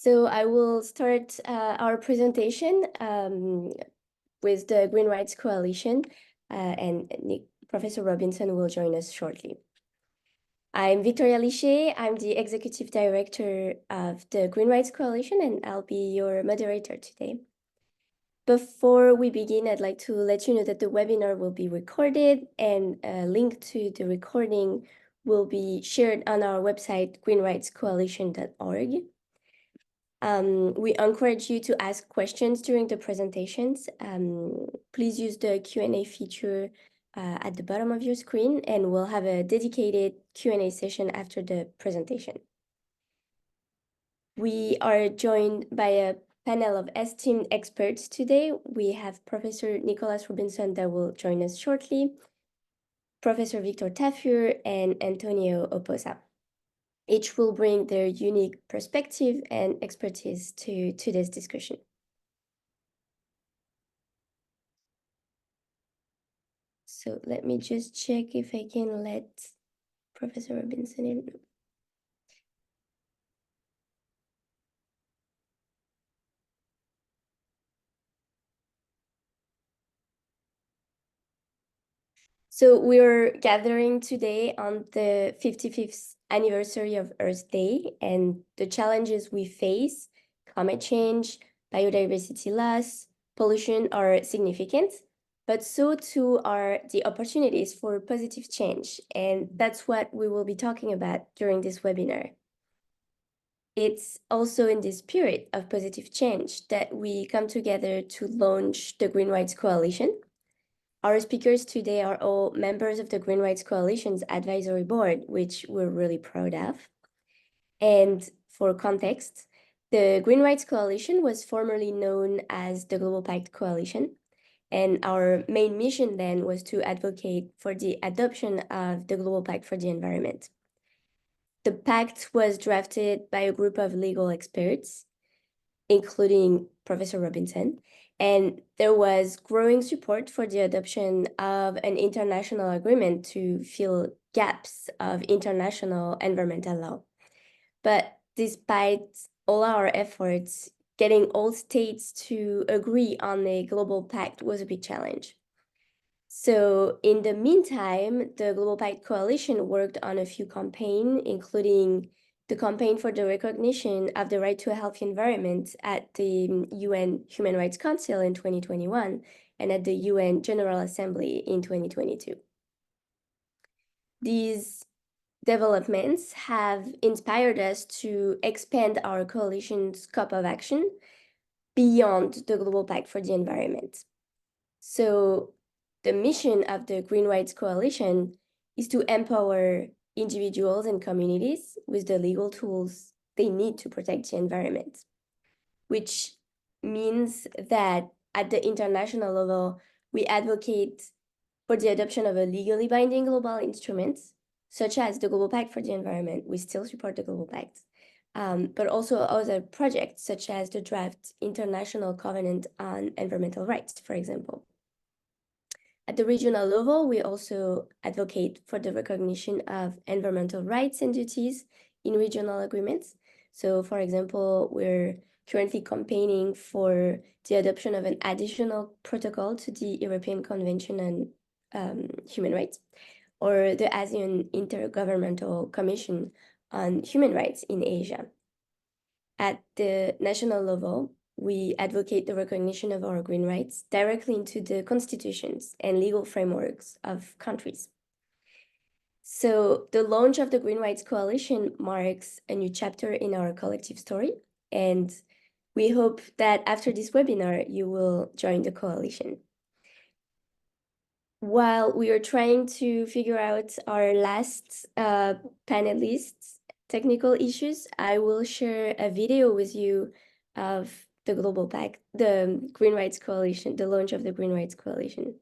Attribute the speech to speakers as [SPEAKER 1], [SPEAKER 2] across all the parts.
[SPEAKER 1] So I will start our presentation with the Green Rights Coalition, and Professor Robinson will join us shortly. I'm Victoria Lichet. I'm the Executive Director of the Green Rights Coalition, and I'll be your moderator today. Before we begin, I'd like to let you know that the webinar will be recorded, and a link to the recording will be shared on our website, greenrightscoalition.org. We encourage you to ask questions during the presentations. Please use the Q&A feature at the bottom of your screen, and we'll have a dedicated Q&A session after the presentation. We are joined by a panel of esteemed experts today. We have Professor Nicholas Robinson that will join us shortly, Professor Victor Tafur, and Antonio Oposa. Each will bring their unique perspective and expertise to today's discussion. So let me just check if I can let Professor Robinson in. So we're gathering today on the 55th anniversary of Earth Day, and the challenges we face, climate change, biodiversity loss, pollution, are significant, but so too are the opportunities for positive change. And that's what we will be talking about during this webinar. It's also in the spirit of positive change that we come together to launch the Green Rights Coalition. Our speakers today are all members of the Green Rights Coalition's advisory board, which we're really proud of. And for context, the Green Rights Coalition was formerly known as the Global Pact Coalition. And our main mission then was to advocate for the adoption of the Global Pact for the Environment. The pact was drafted by a group of legal experts, including Professor Robinson, and there was growing support for the adoption of an international agreement to fill gaps of international environmental law. But despite all our efforts, getting all states to agree on a global pact was a big challenge. So in the meantime, the Global Pact Coalition worked on a few campaigns, including the campaign for the recognition of the right to a healthy environment at the UN Human Rights Council in 2021 and at the UN General Assembly in 2022. These developments have inspired us to expand our coalition's scope of action beyond the Global Pact for the Environment. So the mission of the Green Rights Coalition is to empower individuals and communities with the legal tools they need to protect the environment, which means that at the international level, we advocate for the adoption of a legally binding global instrument, such as the Global Pact for the Environment. We still support the Global Pact, but also other projects, such as the draft International Covenant on Environmental Rights, for example. At the regional level, we also advocate for the recognition of environmental rights and duties in regional agreements. So, for example, we're currently campaigning for the adoption of an additional protocol to the European Convention on Human Rights, or the ASEAN Intergovernmental Commission on Human Rights in Asia. At the national level, we advocate the recognition of our green rights directly into the constitutions and legal frameworks of countries. So the launch of the Green Rights Coalition marks a new chapter in our collective story, and we hope that after this webinar, you will join the coalition. While we are trying to figure out our last panelists' technical issues, I will share a video with you of the Global Pact, the Green Rights Coalition, the launch of the Green Rights Coalition.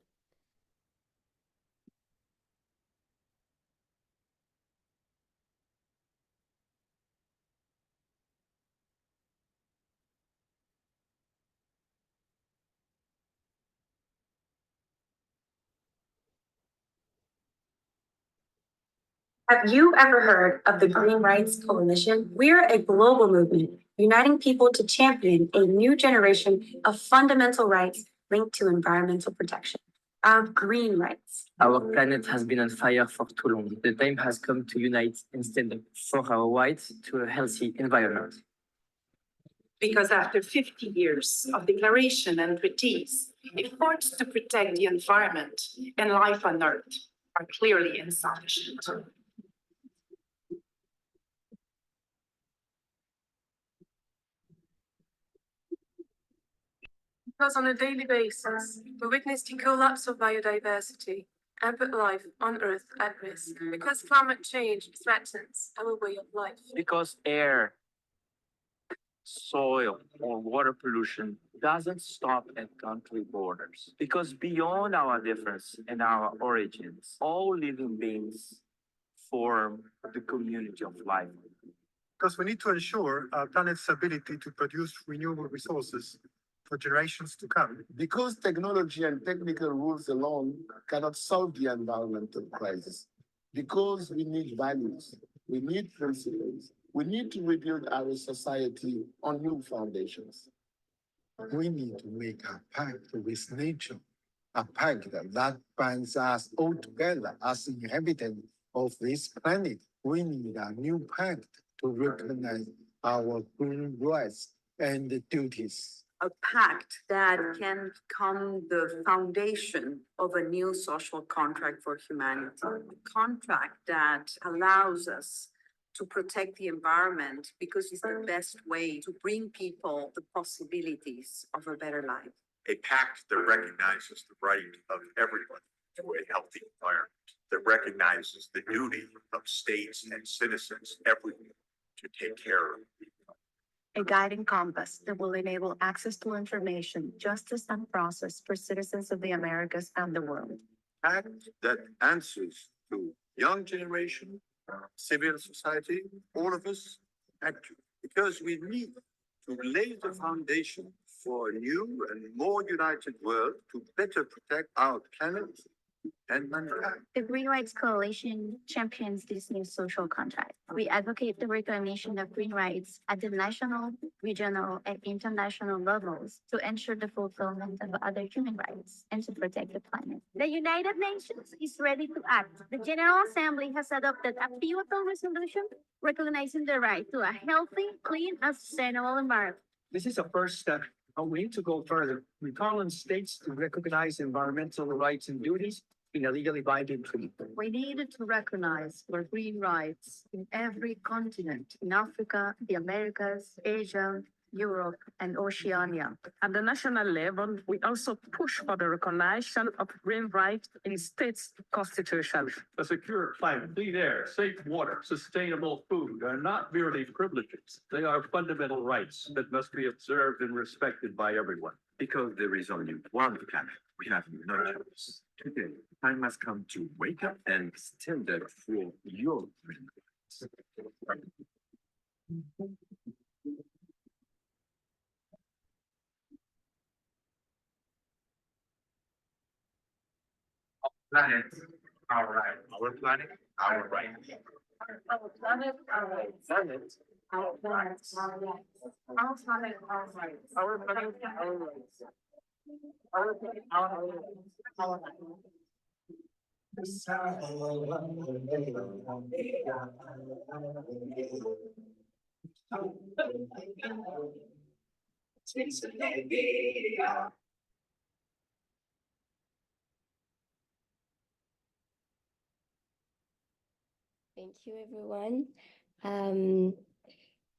[SPEAKER 2] Have you ever heard of the Green Rights Coalition? We're a global movement uniting people to champion a new generation of fundamental rights linked to environmental protection. Our green rights.
[SPEAKER 3] Our planet has been on fire for too long. The time has come to unite instead for our rights to a healthy environment.
[SPEAKER 4] Because after 50 years of declaration and treaties, efforts to protect the environment and life on Earth are clearly insufficient.
[SPEAKER 5] Because on a daily basis, we witness the collapse of biodiversity and put life on Earth at risk. Because climate change threatens our way of life.
[SPEAKER 6] Because air, soil, or water pollution doesn't stop at country borders. Because beyond our difference and our origins, all living beings form the community of life.
[SPEAKER 7] Because we need to ensure our planet's ability to produce renewable resources for generations to come.
[SPEAKER 8] Because technology and technical rules alone cannot solve the environmental crisis. Because we need values, we need principles, we need to rebuild our society on new foundations.
[SPEAKER 9] We need to make a pact with nature, a pact that binds us all together as inhabitants of this planet. We need a new pact to recognize our human rights and duties.
[SPEAKER 10] A pact that can become the foundation of a new social contract for humanity. A contract that allows us to protect the environment because it's the best way to bring people the possibilities of a better life.
[SPEAKER 11] A pact that recognizes the right of everyone to a healthy environment, that recognizes the duty of states and citizens everywhere to take care of people.
[SPEAKER 12] A guiding compass that will enable access to information, justice, and process for citizens of the Americas and the world.
[SPEAKER 11] Act that answers to young generation, civil society, all of us, actually, because we need to lay the foundation for a new and more united world to better protect our planet and mankind.
[SPEAKER 12] The Green Rights Coalition champions this new social contract. We advocate the recognition of green rights at the national, regional, and international levels to ensure the fulfillment of other human rights and to protect the planet.
[SPEAKER 13] The United Nations is ready to act. The General Assembly has adopted a pivotal resolution recognizing the right to a healthy, clean, and sustainable environment.
[SPEAKER 14] This is a first step, and we need to go further. We call on states to recognize environmental rights and duties in a legally binding treaty.
[SPEAKER 12] We need to recognize our green rights in every continent, in Africa, the Americas, Asia, Europe, and Oceania.
[SPEAKER 15] At the national level, we also push for the recognition of green rights in states' constitutions.
[SPEAKER 16] A secure climate, clean air, safe water, sustainable food are not merely privileges. They are fundamental rights that must be observed and respected by everyone.
[SPEAKER 11] Because there is only one planet, we have no choice. Today, time has come to wake up and stand up for your green rights. Planet, our right. Our planet, our right.
[SPEAKER 5] Our planet, our rights.
[SPEAKER 14] Planet,
[SPEAKER 5] Our planet, our rights. Our planet, our rights.
[SPEAKER 14] our planet, our rights.
[SPEAKER 5] Our planet, our rights. Our planet.
[SPEAKER 1] Thank you, everyone.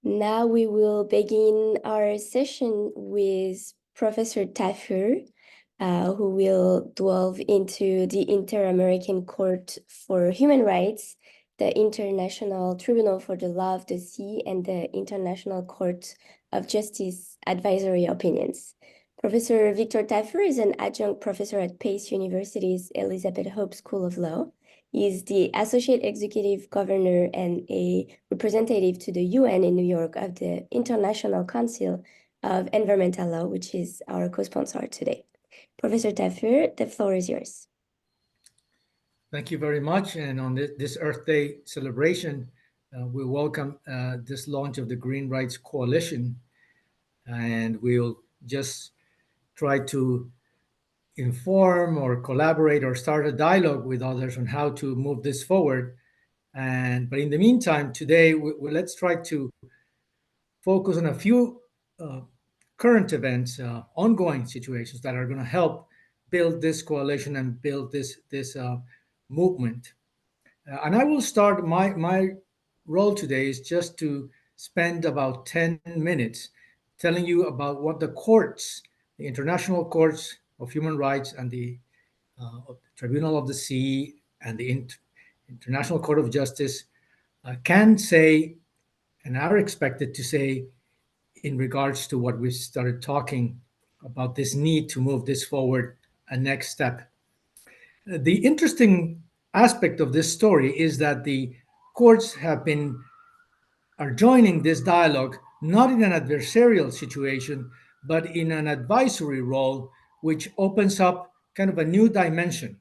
[SPEAKER 1] Now we will begin our session with Professor Tafur, who will delve into the Inter-American Court for Human Rights, the International Tribunal for the Law of the Sea, and the International Court of Justice Advisory Opinions. Professor Victor Tafur is an adjunct professor at Pace University's Elizabeth Hope School of Law. He is the Associate Executive Governor and a representative to the UN in New York of the International Council of Environmental Law, which is our co-sponsor today. Professor Tafur, the floor is yours.
[SPEAKER 17] Thank you very much. And on this Earth Day celebration, we welcome this launch of the Green Rights Coalition. And we'll just try to inform or collaborate or start a dialogue with others on how to move this forward. But in the meantime, today, let's try to focus on a few uh, current events, ongoing situations that are going to help build this coalition and build this movement. And I will start. My role today is just to spend about 10 minutes telling you about what the courts, the International Courts of Human Rights and the Tribunal of the Sea and the International Court of Justice can say and are expected to say in regards to what we started talking about, this need to move this forward a next step. The interesting aspect of this story is that the courts are joining this dialogue not in an adversarial situation, but in an advisory role, which opens up kind of a new dimension.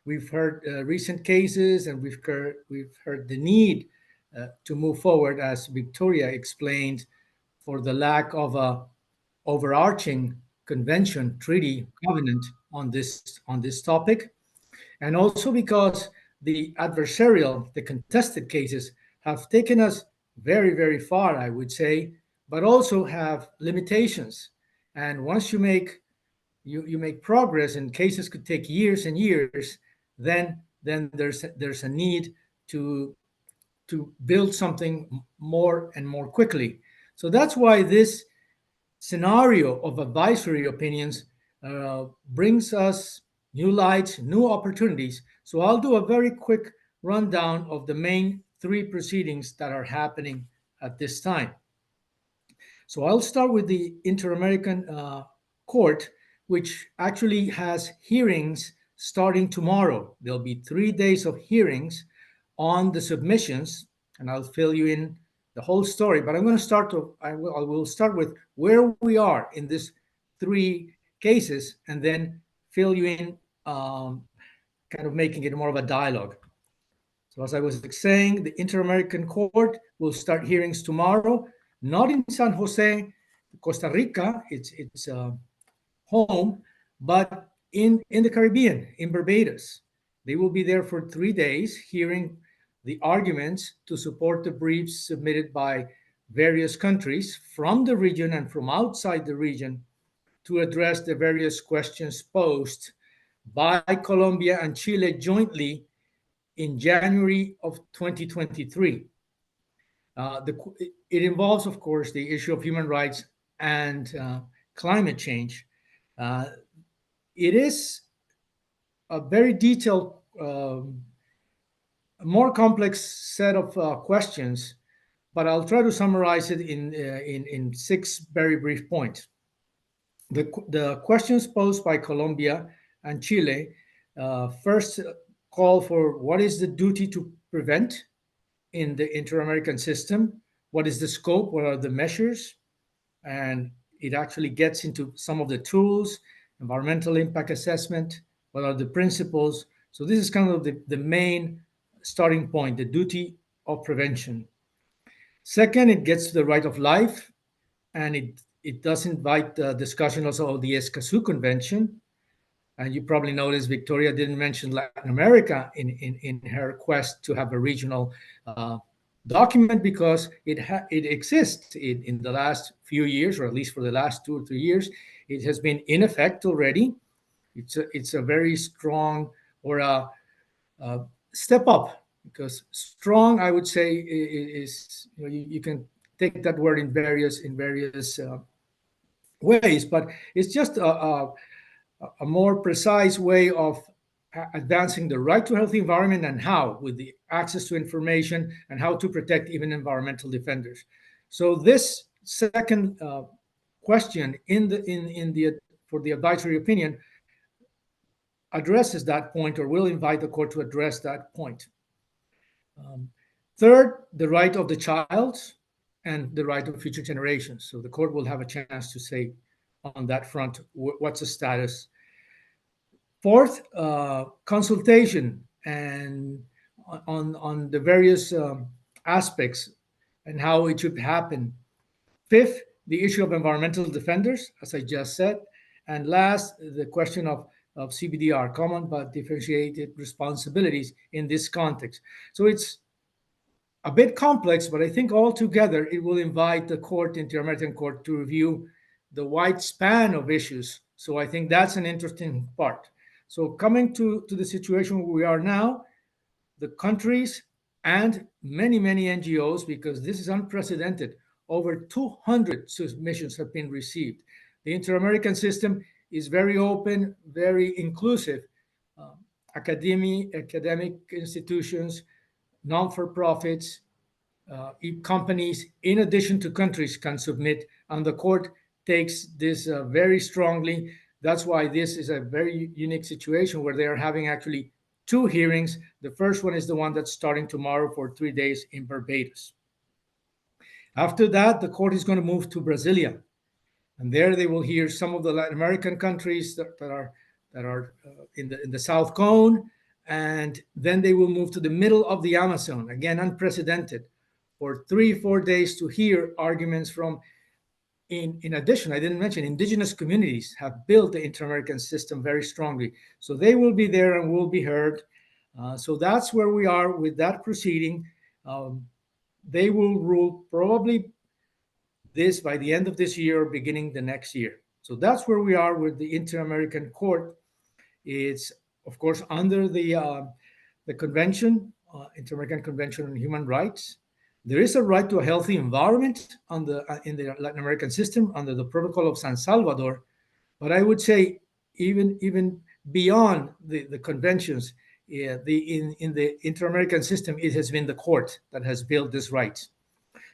[SPEAKER 17] We've heard recent cases, and we've heard the need to move forward, as Victoria explained, for the lack of a overarching convention, treaty, covenant on this topic, and also because the contested cases have taken us very, very far, I would say, but also have limitations. And once you make progress, and cases could take years and years, then there's a need to build something more and more quickly. So that's why this scenario of advisory opinions brings us new lights, new opportunities. So I'll do a very quick rundown of the main three proceedings that are happening at this time. So I'll start with the Inter-American Court, which actually has hearings starting tomorrow. There'll be 3 days of hearings on the submissions, and I'll fill you in the whole story. But I'm going to I will start with where we are in these three cases, and then fill you in, kind of making it more of a dialogue. So as I was saying, the Inter-American Court will start hearings tomorrow, not in San Jose, Costa Rica, it's home, but in the Caribbean, in Barbados. They will be there for 3 days hearing the arguments to support the briefs submitted by various countries from the region and from outside the region to address the various questions posed by Colombia and Chile jointly in January of 2023. It involves, of course, the issue of human rights and climate change. It is a very detailed, more complex set of questions, but I'll try to summarize it in six very brief points. The questions posed by Colombia and Chile first call for what is the duty to prevent in the Inter-American system, what is the scope, what are the measures, and it actually gets into some of the tools, environmental impact assessment, what are the principles. So this is kind of the main starting point, the duty of prevention. Second, it gets to the right of life, and it does invite the discussion also of the Escazú Convention. And you probably noticed Victoria didn't mention Latin America in her quest to have a regional document, because it exists in the last few years, or at least for the last 2 or 3 years. It has been in effect already. It's a very strong, or a step up, because strong, I would say, is, you can take that word in various ways, but it's just a more precise way of advancing the right to a healthy environment, and how, with the access to information, and how to protect even environmental defenders. So this second question for the advisory opinion addresses that point, or will invite the court to address that point. Third, the right of the child and the right of future generations. So the court will have a chance to say on that front what's the status. Fourth, consultation and on the various aspects and how it should happen. Fifth, the issue of environmental defenders, as I just said. And last, the question of CBDR, common but differentiated responsibilities in this context. So it's a bit complex, but I think altogether it will invite the court, Inter-American Court, to review the wide span of issues. So I think that's an interesting part. So coming to the situation where we are now, the countries and many NGOs, because this is unprecedented. Over 200 submissions have been received. The Inter-American system is very open, very inclusive. Academic institutions, non-for-profits, companies, in addition to countries, can submit, and the court takes this very strongly. That's why this is a very unique situation where they are having actually two hearings. The first one is the one that's starting tomorrow for 3 days in Barbados. After that, the court is going to move to Brasilia, and there they will hear some of the Latin American countries that are in the South Cone, and then they will move to the middle of the Amazon, again unprecedented, for 3-4 days to hear arguments from. In addition, I didn't mention indigenous communities have built the Inter-American system very strongly, so they will be there and will be heard. So that's where we are with that proceeding. They will rule probably this by the end of this year or beginning the next year. So that's where we are with the Inter-American Court. It's of course under the convention, Inter-American Convention on Human Rights. There is a right to a healthy environment in the Latin American system under the Protocol of San Salvador. But I would say even beyond the conventions, in the Inter-American system, it has been the court that has built this right.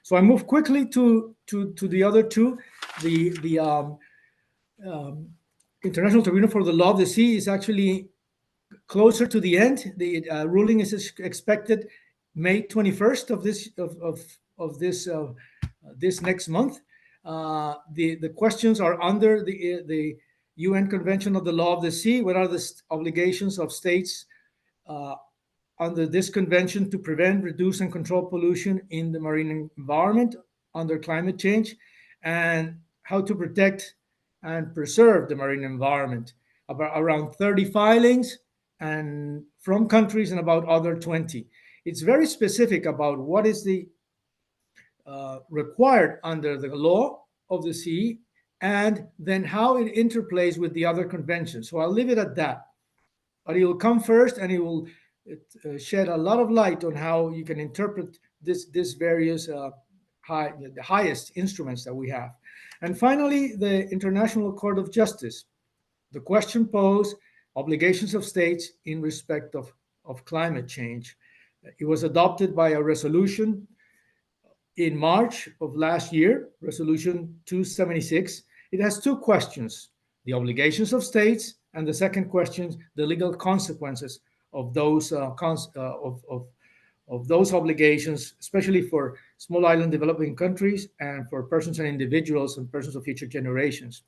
[SPEAKER 17] So I move quickly to the other two. The International Tribunal for the Law of the Sea is actually closer to the end. The ruling is expected May 21st of this next month. The questions are under the UN Convention of the Law of the Sea. What are the obligations of states under this convention to prevent, reduce, and control pollution in the marine environment under climate change, and how to protect and preserve the marine environment? Around 30 filings and from countries and about other 20. It's very specific about what is the required under the law of the sea, and then how it interplays with the other conventions. So I'll leave it at that. But it will come first, and it will shed a lot of light on how you can interpret this various the highest instruments that we have. And finally, the International Court of Justice. The question posed, obligations of states in respect of climate change. It was adopted by a resolution in March of last year, Resolution 276. It has two questions: the obligations of states, and the second question, the legal consequences of those those obligations, especially for small island developing countries and for persons and individuals and persons of future generations.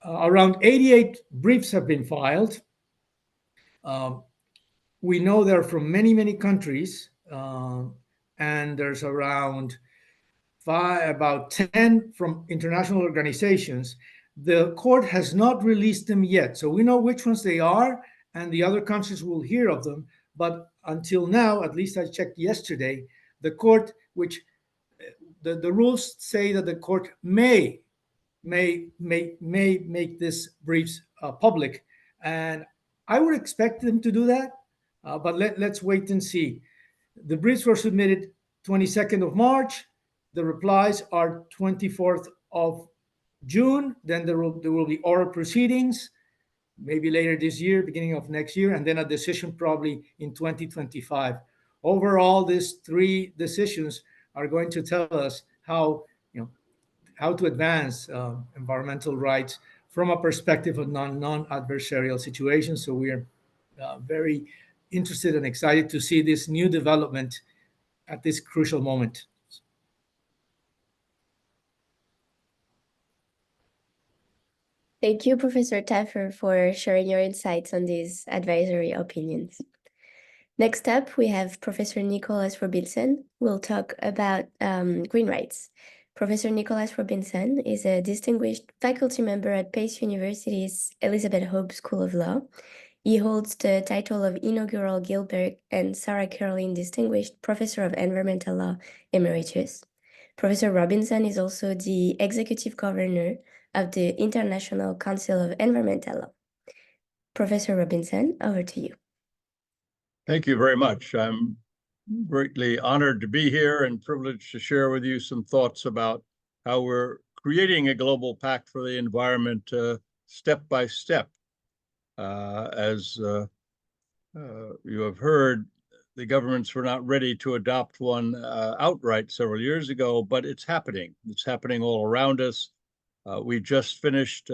[SPEAKER 17] Around 88 briefs have been filed. We know they're from many countries, and there's around about 10 from international organizations. The court has not released them yet, so we know which ones they are, and the other countries will hear of them. But until now, at least I checked yesterday, the court, which the rules say that the court may make this briefs public, and I would expect them to do that, but let's wait and see. The briefs were submitted 22nd of March. The replies are 24th of June. Then there will be oral proceedings, maybe later this year, beginning of next year, and then a decision probably in 2025. Overall, these three decisions are going to tell us how to advance environmental rights from a perspective of non-adversarial situations. So we are very interested and excited to see this new development at this crucial moment.
[SPEAKER 1] Thank you, Professor Taffer, for sharing your insights on these advisory opinions. Next up, we have Professor Nicholas Robinson, who will talk about green rights. Professor Nicholas Robinson is a distinguished faculty member at Pace University's Elizabeth Hope School of Law. He holds the title of Inaugural Gilbert and Sarah Caroline Distinguished Professor of Environmental Law Emeritus. Professor Robinson is also the Executive Governor of the International Council of Environmental Law. Professor Robinson, over to you.
[SPEAKER 18] Thank you very much. I'm greatly honored to be here and privileged to share with you some thoughts about how we're creating a global pact for the environment step by step. As you have heard, the governments were not ready to adopt one outright several years ago, but it's happening. It's happening all around us. We just finished,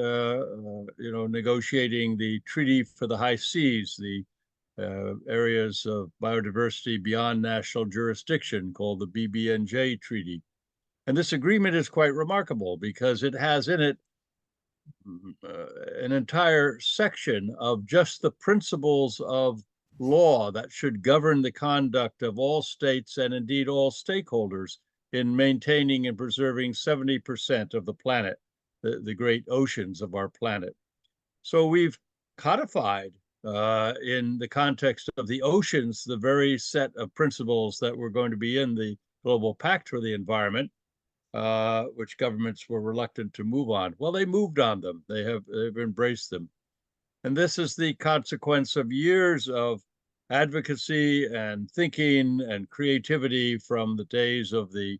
[SPEAKER 18] negotiating the Treaty for the High Seas, the areas of biodiversity beyond national jurisdiction, called the BBNJ Treaty. And this agreement is quite remarkable because it has in it an entire section of just the principles of law that should govern the conduct of all states and indeed all stakeholders in maintaining and preserving 70% of the planet, the great oceans of our planet. So we've codified in the context of the oceans, the very set of principles that were going to be in the Global Pact for the Environment, which governments were reluctant to move on. Well, they moved on them. They've embraced them. And this is the consequence of years of advocacy and thinking and creativity from the days of the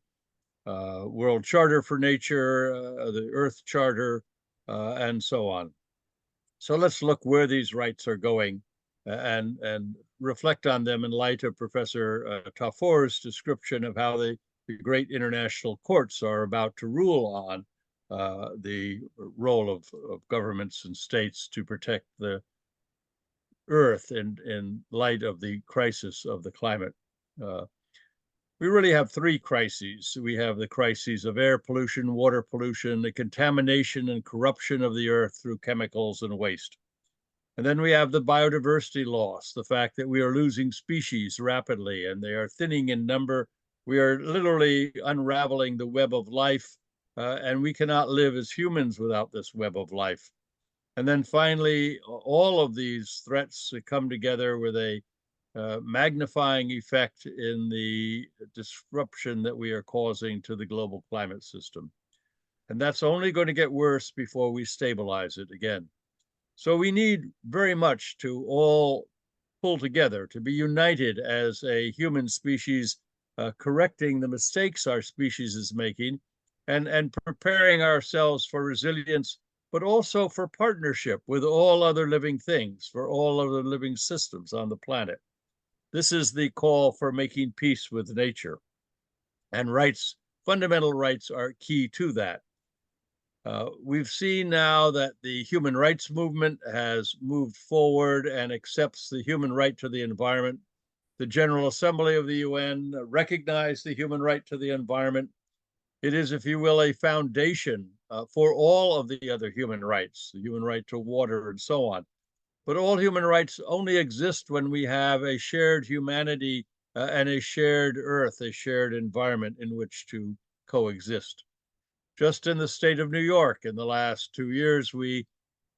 [SPEAKER 18] World Charter for Nature, the Earth Charter, and so on. So let's look where these rights are going and reflect on them in light of Professor Taffor's description of how the great international courts are about to rule on the role of governments and states to protect the Earth in light of the crisis of the climate. We really have three crises. We have the crises of air pollution, water pollution, the contamination and corruption of the earth through chemicals and waste. And then we have the biodiversity loss, the fact that we are losing species rapidly and they are thinning in number. We are literally unraveling the web of life, and we cannot live as humans without this web of life. And then finally, all of these threats come together with a magnifying effect in the disruption that we are causing to the global climate system. And that's only going to get worse before we stabilize it again. So we need very much to all pull together, to be united as a human species, correcting the mistakes our species is making and preparing ourselves for resilience, but also for partnership with all other living things, for all other living systems on the planet. This is the call for making peace with nature. And rights, fundamental rights, are key to that. We've seen now that the human rights movement has moved forward and accepts the human right to the environment. The General Assembly of the UN recognized the human right to the environment. It is, if you will, a foundation for all of the other human rights, the human right to water and so on. But all human rights only exist when we have a shared humanity and a shared earth, a shared environment in which to coexist. Just in the state of New York, in the last 2 years, we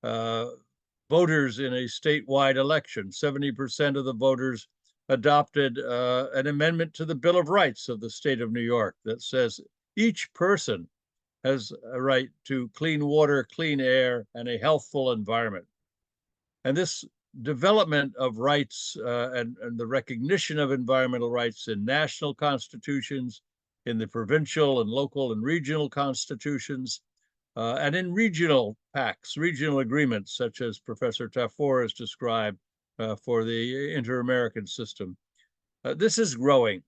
[SPEAKER 18] voters in a statewide election, 70% of the voters adopted an amendment to the Bill of Rights of the state of New York that says each person has a right to clean water, clean air, and a healthful environment. And this development of rights and the recognition of environmental rights in national constitutions, in the provincial and local and regional constitutions, and in regional pacts, regional agreements, such as Professor Taffor has described for the Inter-American system. This is growing.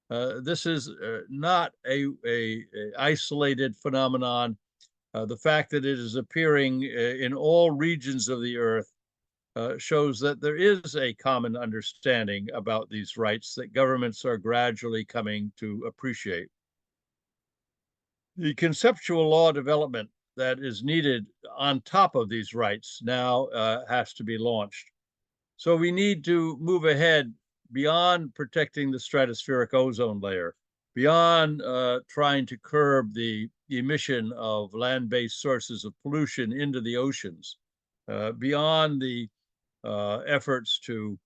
[SPEAKER 18] This is not a isolated phenomenon. The fact that it is appearing in all regions of the earth shows that there is a common understanding about these rights that governments are gradually coming to appreciate. The conceptual law development that is needed on top of these rights now has to be launched. So we need to move ahead beyond protecting the stratospheric ozone layer, beyond trying to curb the emission of land-based sources of pollution into the oceans, beyond the efforts to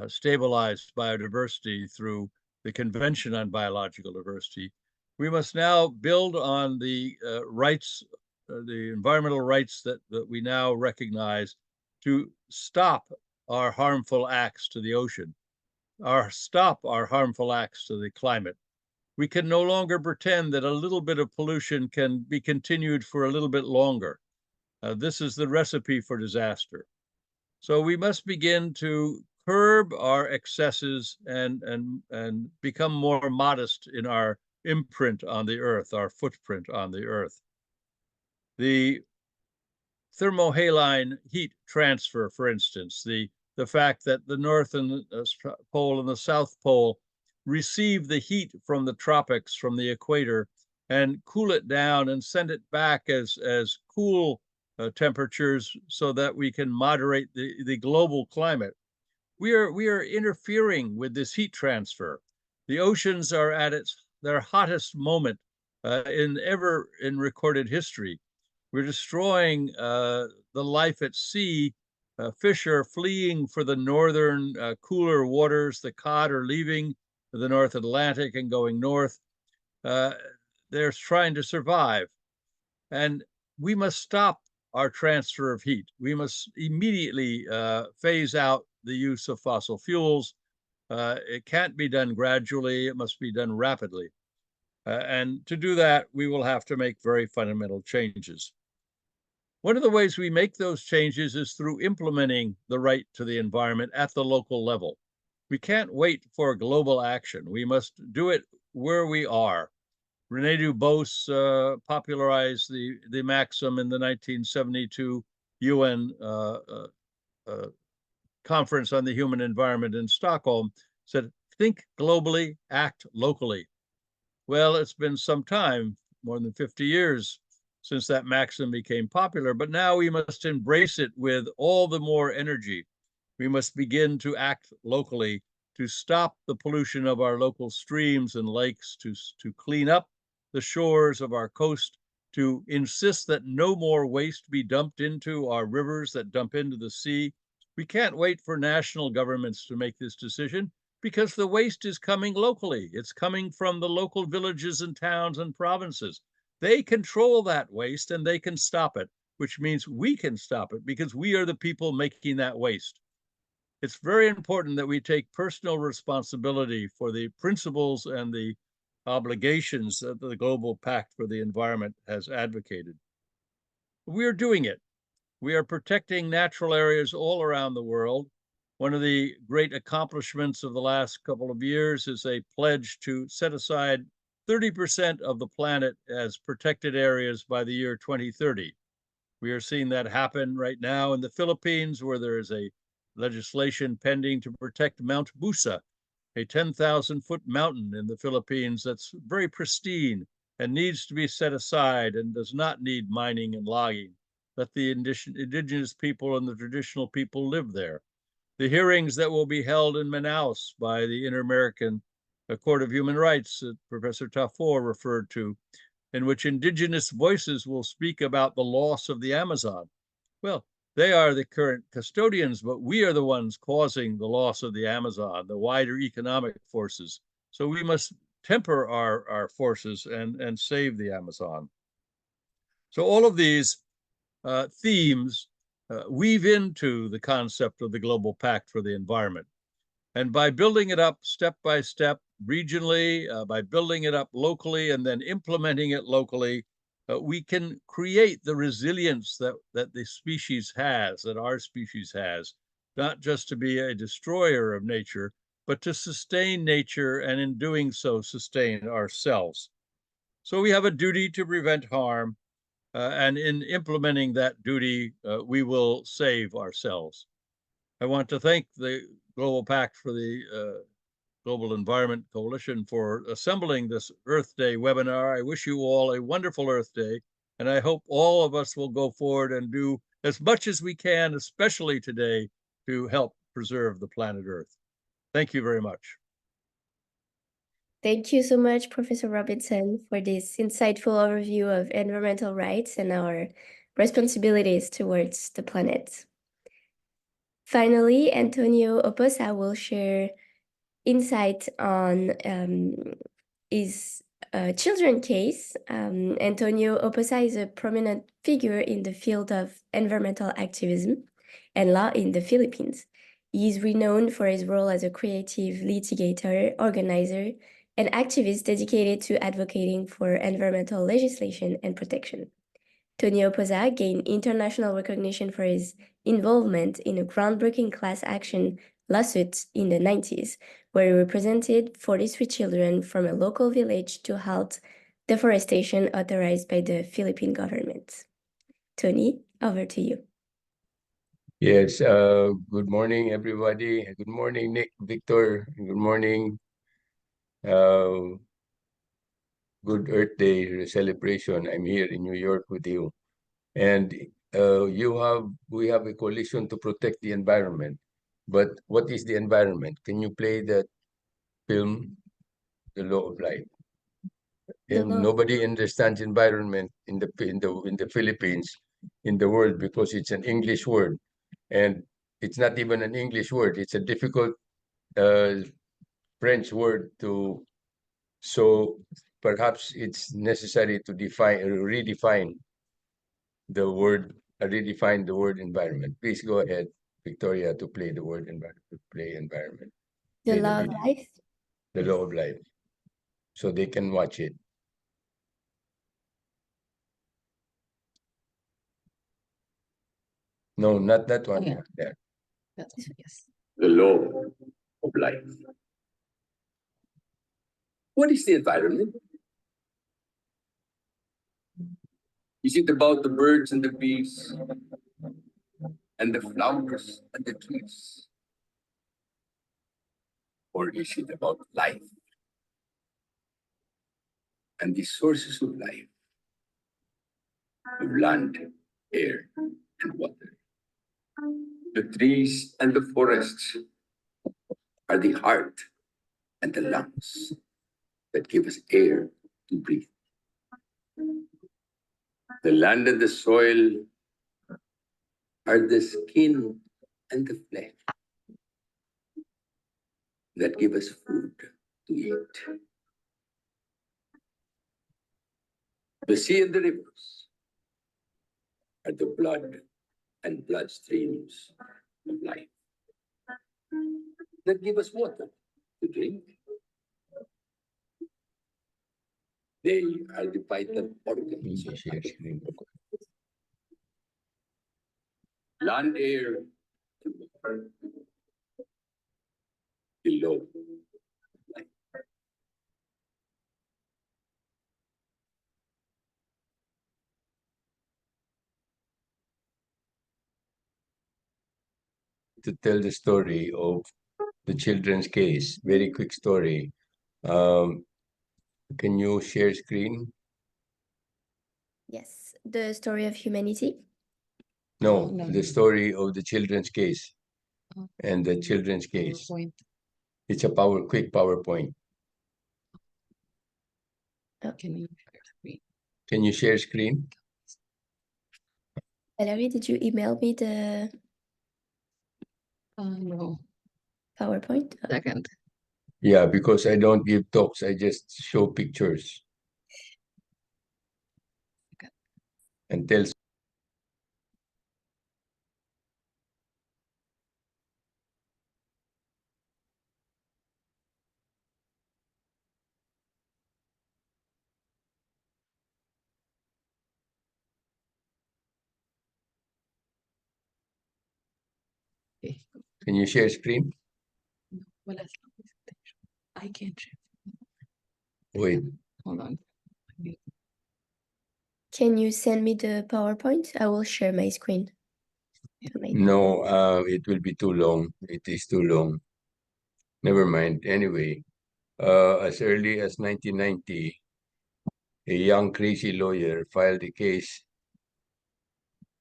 [SPEAKER 18] stabilize biodiversity through the Convention on Biological Diversity. We must now build on the rights, the environmental rights that we now recognize to stop our harmful acts to the ocean, stop our harmful acts to the climate. We can no longer pretend that a little bit of pollution can be continued for a little bit longer. This is the recipe for disaster. So we must begin to curb our excesses and become more modest in our imprint on the earth, our footprint on the earth. The thermohaline heat transfer, for instance, the fact that the North Pole and the South Pole receive the heat from the tropics, from the equator, and cool it down and send it back as cool temperatures so that we can moderate the global climate. We are interfering with this heat transfer. The oceans are at their hottest moment in recorded history. We're destroying the life at sea. Fish are fleeing for the northern cooler waters. The cod are leaving the North Atlantic and going north. They're trying to survive. And we must stop our transfer of heat. We must immediately phase out the use of fossil fuels. It can't be done gradually. It must be done rapidly. And to do that, we will have to make very fundamental changes. One of the ways we make those changes is through implementing the right to the environment at the local level. We can't wait for global action. We must do it where we are. René Dubos popularized the maxim in the 1972 UN Conference on the Human Environment in Stockholm, said, think globally, act locally. Well, it's been some time, more than 50 years, since that maxim became popular, but now we must embrace it with all the more energy. We must begin to act locally to stop the pollution of our local streams and lakes, to clean up the shores of our coast, to insist that no more waste be dumped into our rivers that dump into the sea. We can't wait for national governments to make this decision because the waste is coming locally. It's coming from the local villages and towns and provinces. They control that waste and they can stop it, which means we can stop it because we are the people making that waste. It's very important that we take personal responsibility for the principles and the obligations that the Global Pact for the Environment has advocated. We are doing it. We are protecting natural areas all around the world. One of the great accomplishments of the last couple of years is a pledge to set aside 30% of the planet as protected areas by the year 2030. We are seeing that happen right now in the Philippines, where there is a legislation pending to protect Mount Busa, a 10,000-foot mountain in the Philippines that's very pristine and needs to be set aside and does not need mining and logging. Let the indigenous people and the traditional people live there. The hearings that will be held in Manaus by the Inter-American Court of Human Rights that Professor Tafour referred to, in which indigenous voices will speak about the loss of the Amazon. Well, they are the current custodians, but we are the ones causing the loss of the Amazon, the wider economic forces. So we must temper our forces and save the Amazon. So all of these themes weave into the concept of the Global Pact for the Environment. And by building it up step by step, regionally, by building it up locally and then implementing it locally, we can create the resilience that the species has, that our species has, not just to be a destroyer of nature, but to sustain nature and in doing so, sustain ourselves. So we have a duty to prevent harm, and in implementing that duty, we will save ourselves. I want to thank the Global Pact for the Global Environment Coalition for assembling this Earth Day webinar. I wish you all a wonderful Earth Day. And I hope all of us will go forward and do as much as we can, especially today, to help preserve the planet Earth. Thank you very much.
[SPEAKER 1] Thank you so much, Professor Robinson, for this insightful overview of environmental rights and our responsibilities towards the planet. Finally, Antonio Oposa will share insight on his children case. Antonio Oposa is a prominent figure in the field of environmental activism and law in the Philippines. He is renowned for his role as a creative litigator, organizer, and activist dedicated to advocating for environmental legislation and protection. Tonio Poza gained international recognition for his involvement in a groundbreaking class action lawsuit in the 90s, where he represented 43 children from a local village to halt deforestation authorized by the Philippine government. Tony, over to you.
[SPEAKER 19] Yes, good morning, everybody. Good morning, Nick, Victor. Good morning. Good Earth Day celebration. I'm here in New York with you. And we have a coalition to protect the environment. But what is the environment? Can you play that film, The Law of Life? And nobody understands environment in the Philippines, in the world, because it's an English word. And it's not even an English word. It's a difficult French word so perhaps it's necessary to redefine the word environment. Please go ahead, Victoria, to play the word environment, play environment.
[SPEAKER 1] The
[SPEAKER 19] Play
[SPEAKER 1] Law of
[SPEAKER 19] video.
[SPEAKER 1] Life?
[SPEAKER 19] The Law of Life. So they can watch it. No, not that one.
[SPEAKER 20] Yeah.
[SPEAKER 19] There.
[SPEAKER 20] Yes.
[SPEAKER 19] The Law of Life. What is the environment? Is it about the birds and the bees and the flowers and the trees? Or is it about life and the sources of life, of land, air, and water? The trees and the forests are the heart and the lungs that give us air to breathe. The land and the soil are the skin and the flesh that give us food to eat. The sea and the rivers are the blood and blood streams of life that give us water to drink. They are the vital organs of life. Land, air, and water below life. To tell the story of the children's case, very quick story. Can you share screen?
[SPEAKER 1] Yes, the story of humanity.
[SPEAKER 19] No, the story of the children's case and the children's case.
[SPEAKER 20] PowerPoint.
[SPEAKER 19] It's a quick PowerPoint.
[SPEAKER 20] Can you share screen?
[SPEAKER 19] Can you share screen?
[SPEAKER 1] Valerie, did you email me the
[SPEAKER 20] No.
[SPEAKER 1] PowerPoint?
[SPEAKER 20] Second.
[SPEAKER 19] Yeah, because I don't give talks, I just show pictures. And tell Can you share screen?
[SPEAKER 20] Well, as long as I can't share.
[SPEAKER 19] Wait.
[SPEAKER 20] Hold on.
[SPEAKER 1] Can you send me the PowerPoint? I will share my screen.
[SPEAKER 19] No, it will be too long. It is too long. Never mind. Anyway, as early as 1990, a young crazy lawyer filed a case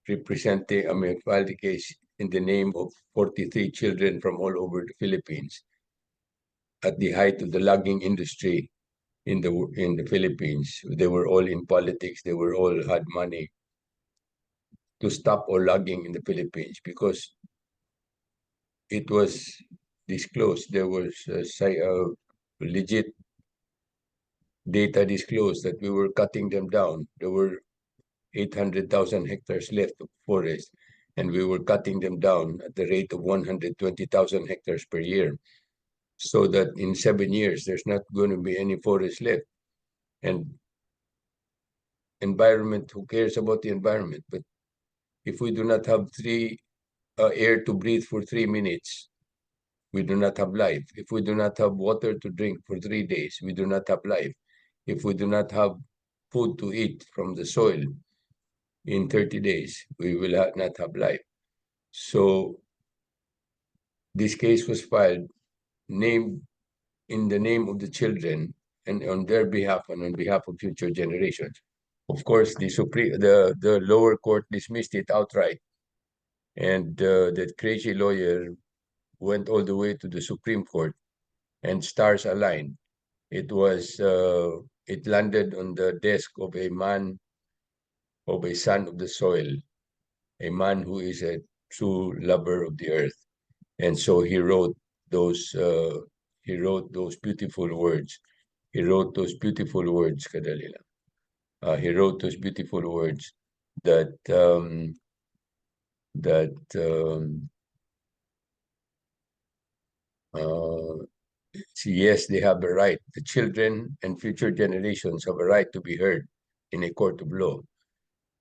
[SPEAKER 19] filed a case in the name of 43 children from all over the Philippines at the height of the logging industry in the Philippines. They were all in politics. They were all had money to stop all logging in the Philippines because it was disclosed. There was legit data disclosed that we were cutting them down. There were 800,000 hectares left of forest, and we were cutting them down at the rate of 120,000 hectares per year. So that in 7 years, there's not going to be any forest left. And environment, who cares about the environment? But if we do not have air to breathe for 3 minutes, we do not have life. If we do not have water to drink for 3 days, we do not have life. If we do not have food to eat from the soil in 30 days, we will not have life. So this case was filed named in the name of the children and on their behalf and on behalf of future generations. Of course, the lower court dismissed it outright, and that crazy lawyer went all the way to the Supreme Court, and stars aligned. It landed on the desk of a man, of a son of the soil, a man who is a true lover of the earth. And so he wrote those beautiful words. He wrote those beautiful words, kadali lang. He wrote those beautiful words that yes, they have a right. The children and future generations have a right to be heard in a court of law,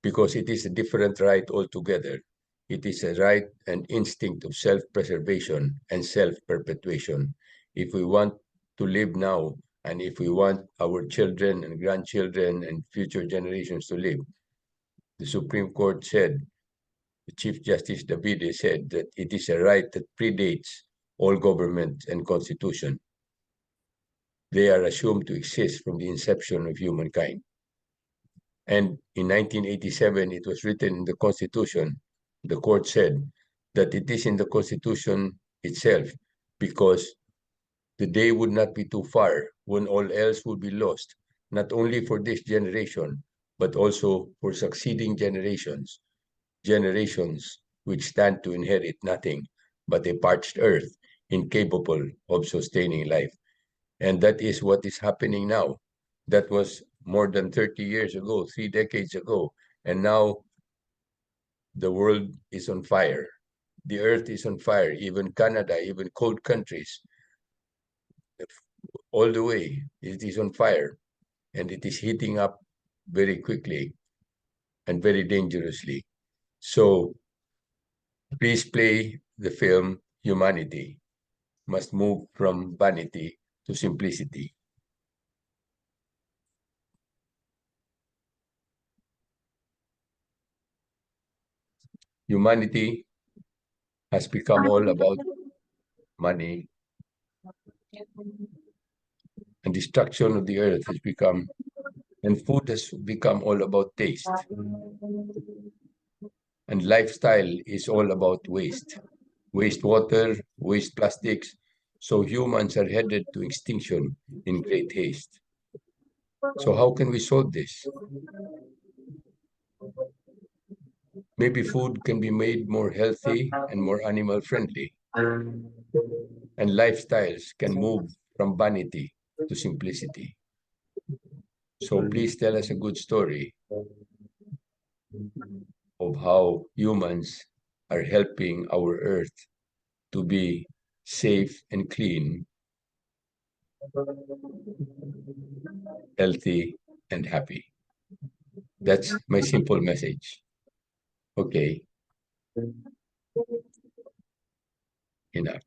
[SPEAKER 19] because it is a different right altogether. It is a right and instinct of self-preservation and self-perpetuation. If we want to live now, and if we want our children and grandchildren and future generations to live, the Supreme Court said, the Chief Justice Davide said that it is a right that predates all government and constitution. They are assumed to exist from the inception of humankind. And in 1987, it was written in the Constitution. The court said that it is in the Constitution itself because the day would not be too far when all else would be lost, not only for this generation, but also for succeeding generations, generations which stand to inherit nothing but a parched earth incapable of sustaining life. And that is what is happening now. That was more than 30 years ago, 3 decades ago. And now the world is on fire. The earth is on fire. Even Canada, even cold countries, all the way, it is on fire. And it is heating up very quickly and very dangerously. So please play the film Humanity Must Move from Vanity to Simplicity. Humanity has become all about money, and destruction of the earth has become, and food has become all about taste. And lifestyle is all about waste. Waste water, waste plastics. So humans are headed to extinction in great haste. So how can we solve this? Maybe food can be made more healthy and more animal friendly. And lifestyles can move from vanity to simplicity. So please tell us a good story of how humans are helping our earth to be safe and clean, healthy and happy. That's my simple message. Okay. Enough.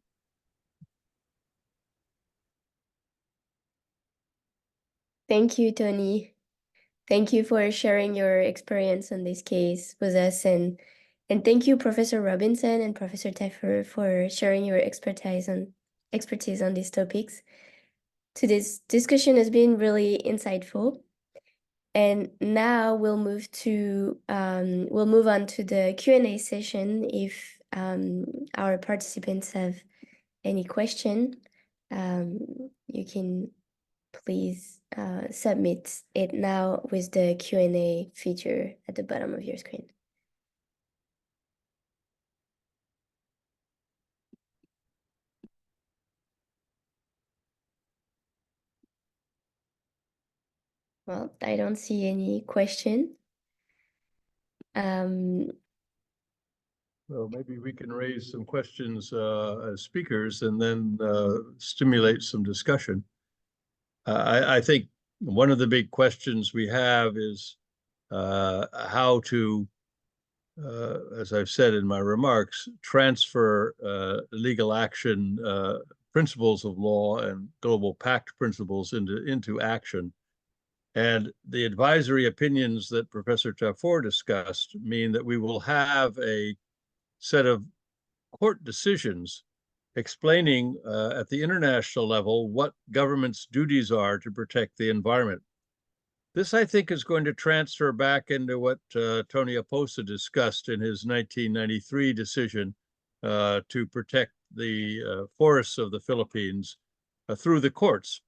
[SPEAKER 1] Thank you, Tony. Thank you for sharing your experience on this case with us, and thank you, Professor Robinson and Professor Teffer, for sharing your expertise on these topics. Today's discussion has been really insightful, And now we'll move on to the Q&A session. If our participants have any question, you can please submit it now with the Q&A feature at the bottom of your screen. Well, I don't see any question.
[SPEAKER 18] Well, maybe we can raise some questions as speakers and then stimulate some discussion. I think one of the big questions we have is how to, as I've said in my remarks, transfer legal action principles of law and global pact principles into action. And the advisory opinions that Professor Tafour discussed mean that we will have a set of court decisions explaining at the international level what government's duties are to protect the environment. This, I think, is going to transfer back into what Tony Aposa discussed in his 1993 decision to protect the forests of the Philippines through the courts.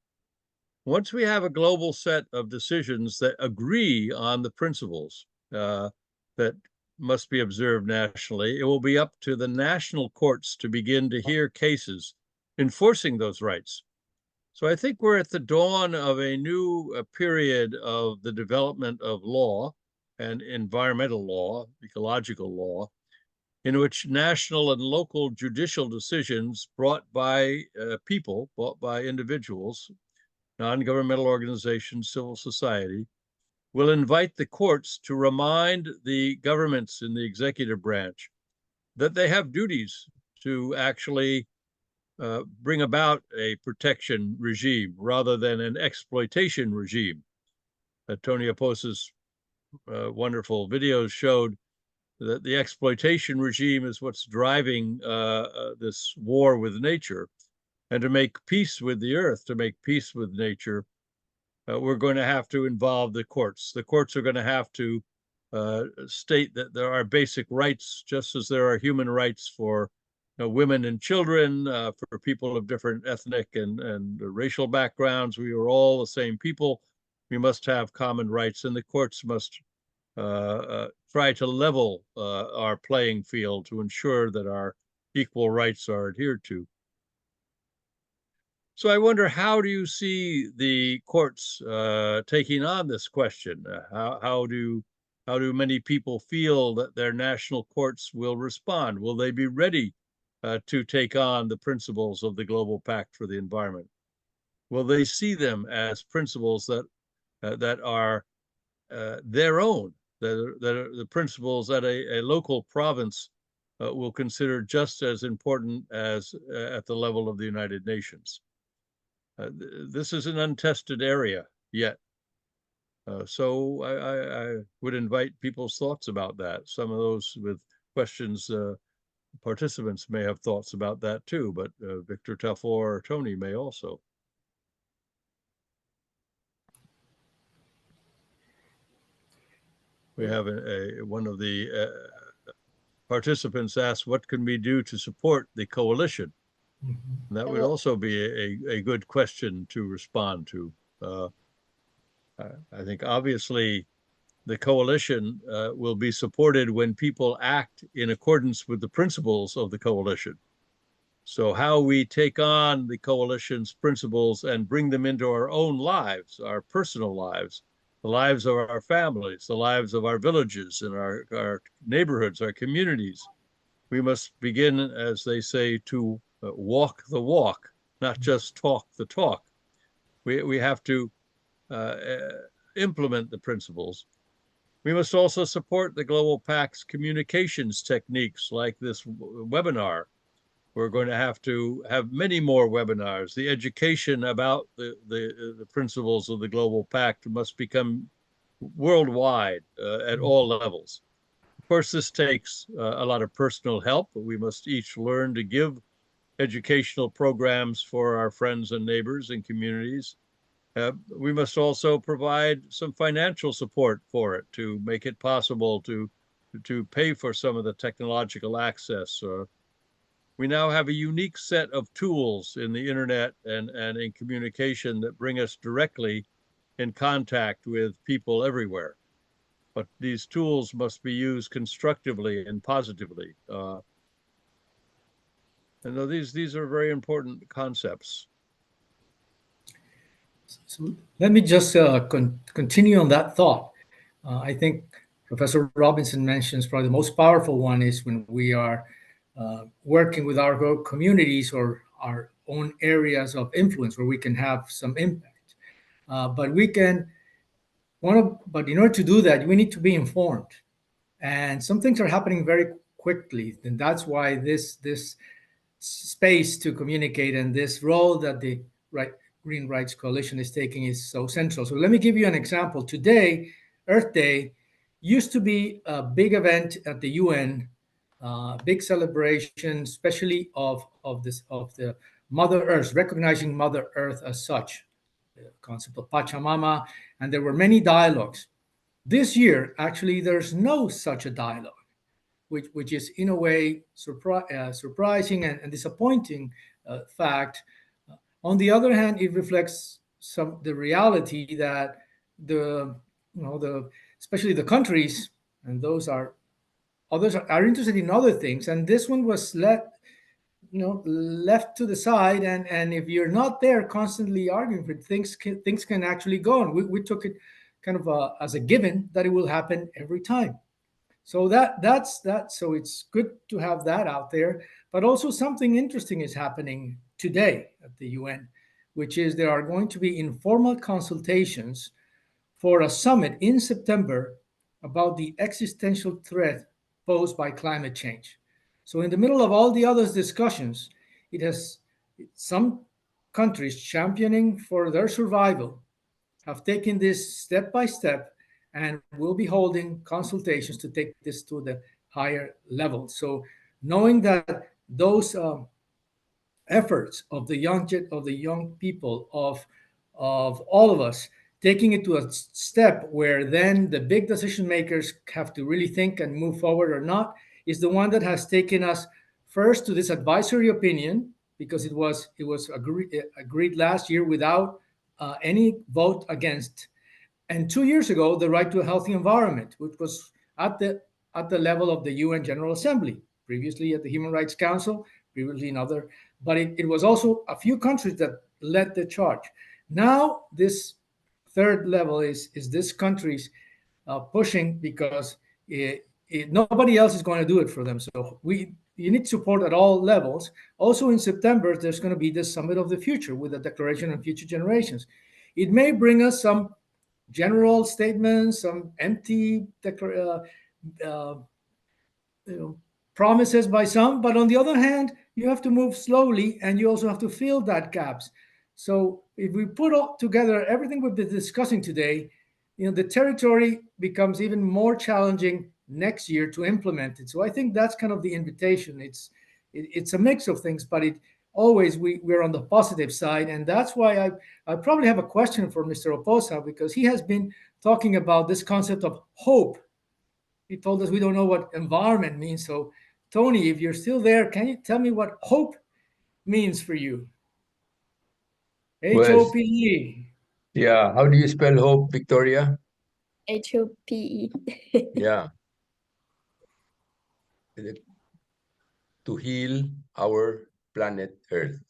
[SPEAKER 18] Once we have a global set of decisions that agree on the principles that must be observed nationally, it will be up to the national courts to begin to hear cases enforcing those rights. So I think we're at the dawn of a new period of the development of law and environmental law, ecological law, in which national and local judicial decisions brought by people, brought by individuals, non-governmental organizations, civil society, will invite the courts to remind the governments in the executive branch that they have duties to actually bring about a protection regime rather than an exploitation regime. Tony Aposa's wonderful videos showed that the exploitation regime is what's driving this war with nature. And to make peace with the earth, to make peace with nature, we're going to have to involve the courts. The courts are going to have to state that there are basic rights, just as there are human rights for women and children, for people of different ethnic and racial backgrounds. We are all the same people. We must have common rights, and the courts must try to level our playing field to ensure that our equal rights are adhered to. So I wonder, how do you see the courts taking on this question? How do many people feel that their national courts will respond? Will they be ready to take on the principles of the Global Pact for the Environment? Will they see them as principles that are their own, that are the principles that a local province will consider just as important as at the level of the United Nations? This is an untested area yet. So I would invite people's thoughts about that. Some of those with questions, participants may have thoughts about that too, but Victor Tafour or Tony may also. We have one of the participants asked, what can we do to support the coalition? And that would also be a good question to respond to. I think obviously the coalition will be supported when people act in accordance with the principles of the coalition. So how we take on the coalition's principles and bring them into our own lives, our personal lives, the lives of our families, the lives of our villages and our neighborhoods, our communities. We must begin, as they say, to walk the walk, not just talk the talk. We have to implement the principles. We must also support the Global Pact's communications techniques like this webinar. We're going to have many more webinars. The education about the principles of the Global Pact must become worldwide at all levels. Of course, this takes a lot of personal help, but we must each learn to give educational programs for our friends and neighbors and communities. We must also provide some financial support for it to make it possible to pay for some of the technological access. We now have a unique set of tools in the internet and in communication that bring us directly in contact with people everywhere. But these tools must be used constructively and positively. And these are very important concepts.
[SPEAKER 17] So let me just continue on that thought. I think Professor Robinson mentions probably the most powerful one is when we are working with our communities or our own areas of influence where we can have some impact. But in order to do that, we need to be informed. And some things are happening very quickly. And that's why this space to communicate and this role that the Green Rights Coalition is taking is so central. So let me give you an example. Today, Earth Day used to be a big event at the UN, big celebration, especially of the Mother Earth, recognizing Mother Earth as such, the concept of Pachamama, and there were many dialogues. This year, actually, there's no such a dialogue, which is in a way surprising and disappointing fact. On the other hand, it reflects the reality that especially the countries and others are interested in other things, and this one was left to the side. And if you're not there constantly arguing for things, things can actually go on. We took it kind of as a given that it will happen every time. So that's that. So it's good to have that out there. But also something interesting is happening today at the UN, which is there are going to be informal consultations for a summit in September about the existential threat posed by climate change. So in the middle of all the other discussions, it has some countries championing for their survival have taken this step by step and will be holding consultations to take this to the higher level. So knowing that those efforts of the young people of all of us taking it to a step where then the big decision makers have to really think and move forward or not is the one that has taken us first to this advisory opinion, because it was agreed last year without any vote against, and 2 years ago the right to a healthy environment, which was at the level of the UN General Assembly, previously at the Human Rights Council, previously in other, but it was also a few countries that led the charge. Now this third level is this countries pushing, because nobody else is going to do it for them. So you need support at all levels. Also in September, there's going to be the Summit of the Future with a Declaration on Future Generations. It may bring us some general statements, some empty promises by some, but on the other hand, you have to move slowly and you also have to fill that gaps. So if we put all together everything we've been discussing today, the territory becomes even more challenging next year to implement it. So I think that's kind of the invitation. It's a mix of things, but we're on the positive side, and that's why I probably have a question for Mr. Oposa, because he has been talking about this concept of hope. He told us we don't know what environment means. So Tony, if you're still there, can you tell me what hope means for you? HOPE.
[SPEAKER 19] Yeah, how do you spell hope, Victoria?
[SPEAKER 1] HOPE.
[SPEAKER 19] Yeah. To heal our planet Earth.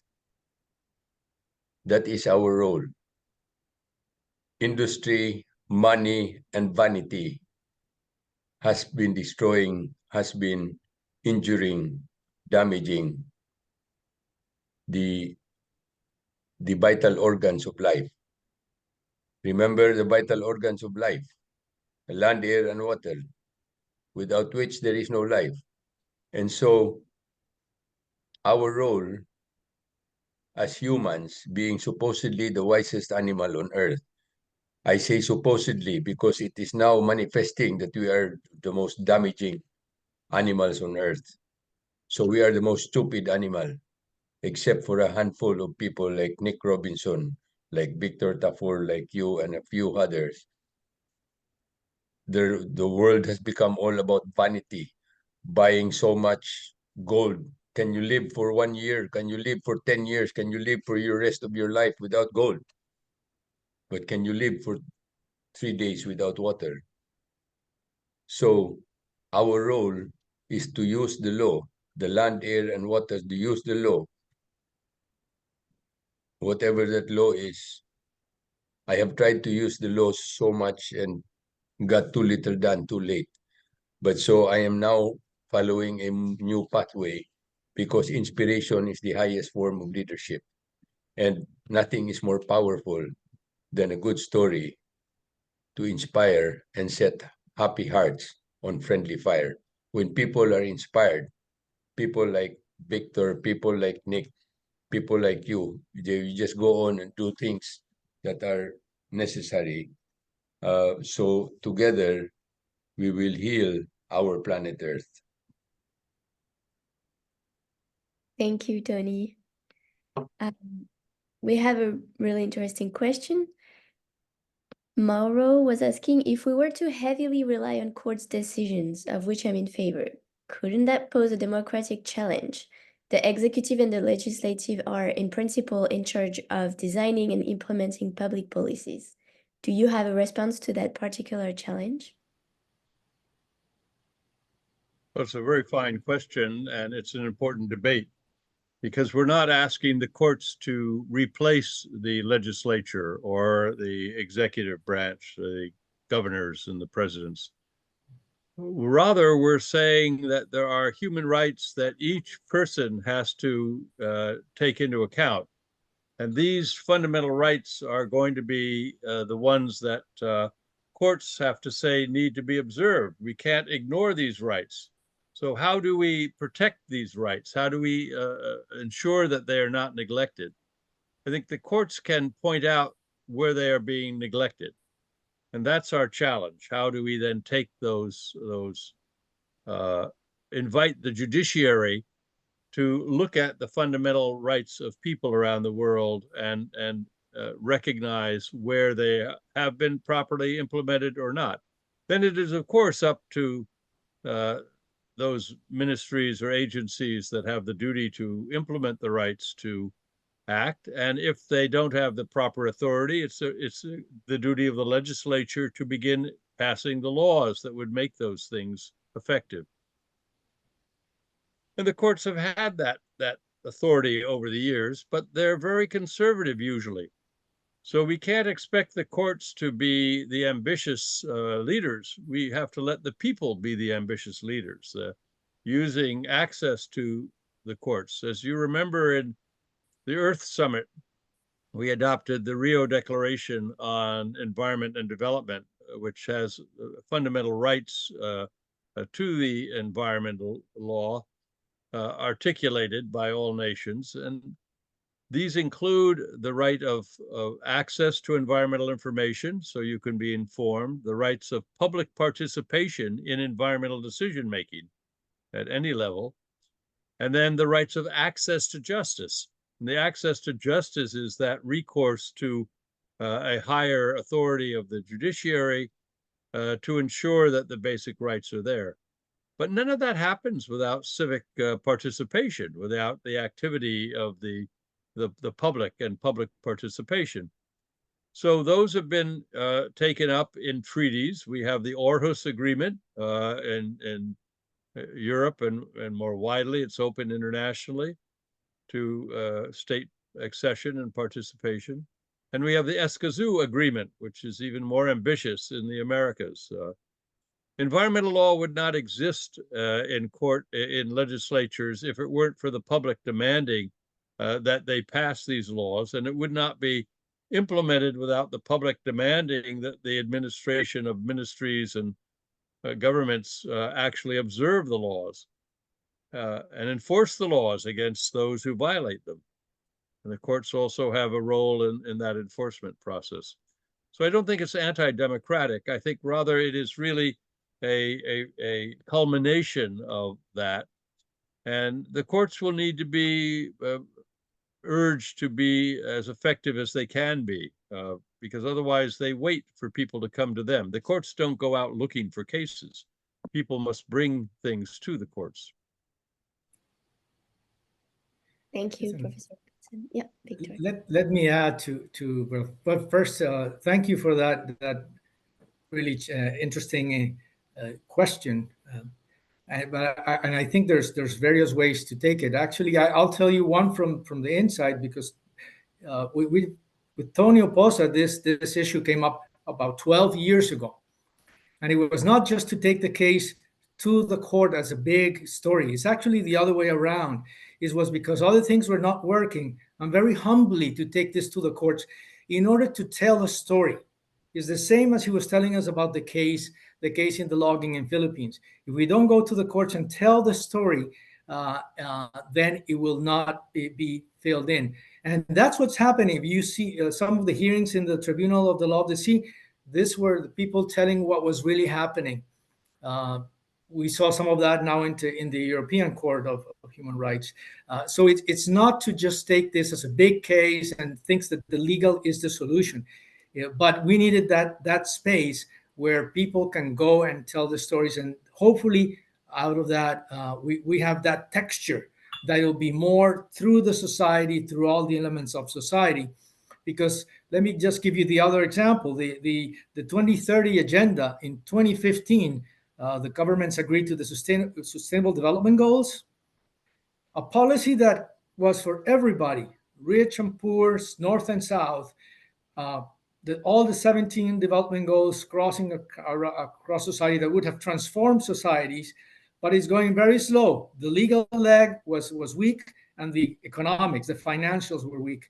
[SPEAKER 19] That is our role. Industry, money, and vanity has been injuring, damaging the vital organs of life. Remember the vital organs of life, land, air, and water, without which there is no life. And so our role as humans, being supposedly the wisest animal on earth, I say supposedly because it is now manifesting that we are the most damaging animals on earth. So we are the most stupid animal, except for a handful of people like Nick Robinson, like Victor Tafur, like you, and a few others. The world has become all about vanity, buying so much gold. Can you live for 1 year? Can you live for 10 years? Can you live for your rest of your life without gold? But can you live for 3 days without water? So our role is to use the law, the land, air, and water, to use the law, whatever that law is. I have tried to use the law so much and got too little done too late. But so I am now following a new pathway because inspiration is the highest form of leadership. And nothing is more powerful than a good story to inspire and set happy hearts on friendly fire. When people are inspired, people like Victor, people like Nick, people like you just go on and do things that are necessary. So together, we will heal our planet Earth.
[SPEAKER 1] Thank you, Tony. We have a really interesting question. Mauro was asking if we were to heavily rely on courts' decisions, of which I'm in favor, couldn't that pose a democratic challenge? The executive and the legislative are, in principle, in charge of designing and implementing public policies. Do you have a response to that particular challenge?
[SPEAKER 18] Well, it's a very fine question, and it's an important debate because we're not asking the courts to replace the legislature or the executive branch, the governors and the presidents. Rather, we're saying that there are human rights that each person has to take into account. And these fundamental rights are going to be the ones that courts have to say need to be observed. We can't ignore these rights. So how do we protect these rights? How do we ensure that they are not neglected? I think the courts can point out where they are being neglected. And that's our challenge. How do we then take those invite the judiciary to look at the fundamental rights of people around the world and recognize where they have been properly implemented or not. Then it is, of course, up to those ministries or agencies that have the duty to implement the rights to act. And if they don't have the proper authority, it's the duty of the legislature to begin passing the laws that would make those things effective. And the courts have had that authority over the years, but they're very conservative usually. So we can't expect the courts to be the ambitious leaders. We have to let the people be the ambitious leaders, using access to the courts. As you remember, in the Earth Summit, we adopted the Rio Declaration on Environment and Development, which has fundamental rights to the environmental law articulated by all nations. And these include the right of access to environmental information, so you can be informed, the rights of public participation in environmental decision-making at any level, and then the rights of access to justice. And the access to justice is that recourse to a higher authority of the judiciary to ensure that the basic rights are there. But none of that happens without civic participation, without the activity of the public and public participation. So those have been taken up in treaties. We have the Aarhus Agreement in Europe and more widely. It's open internationally to state accession and participation. And we have the Escazú Agreement, which is even more ambitious in the Americas. Environmental law would not exist in legislatures if it weren't for the public demanding that they pass these laws, and it would not be implemented without the public demanding that the administration of ministries and governments actually observe the laws and enforce the laws against those who violate them. And the courts also have a role in that enforcement process. So I don't think it's anti-democratic. I think rather it is really a culmination of that. And the courts will need to be urged to be as effective as they can be, because otherwise they wait for people to come to them. The courts don't go out looking for cases. People must bring things to the courts.
[SPEAKER 1] Thank you, Professor Benson. Yeah, Victor.
[SPEAKER 17] Let me add to but first, thank you for that really interesting question. And I think there's various ways to take it. Actually, I'll tell you one from the inside, because we with Tony Oposa, this issue came up about 12 years ago, and it was not just to take the case to the court as a big story. It's actually the other way around. It was because other things were not working, and very humbly to take this to the courts in order to tell a story. It's the same as he was telling us about the case in the logging in Philippines. If we don't go to the courts and tell the story, then it will not be filled in. And that's what's happening. If you see some of the hearings in the Tribunal of the Law of the Sea, these were the people telling what was really happening. We saw some of that now in the European Court of Human Rights. So it's not to just take this as a big case and thinks that the legal is the solution. Yeah, but we needed that space where people can go and tell the stories, and hopefully out of that we have that texture that will be more through the society, through all the elements of society. Because let me just give you the other example, the 2030 agenda in 2015, the governments agreed to the sustainable development goals, a policy that was for everybody, rich and poor, north and south. All the 17 development goals crossing across society that would have transformed societies, but it's going very slow. The legal leg was weak, and the economics, the financials were weak.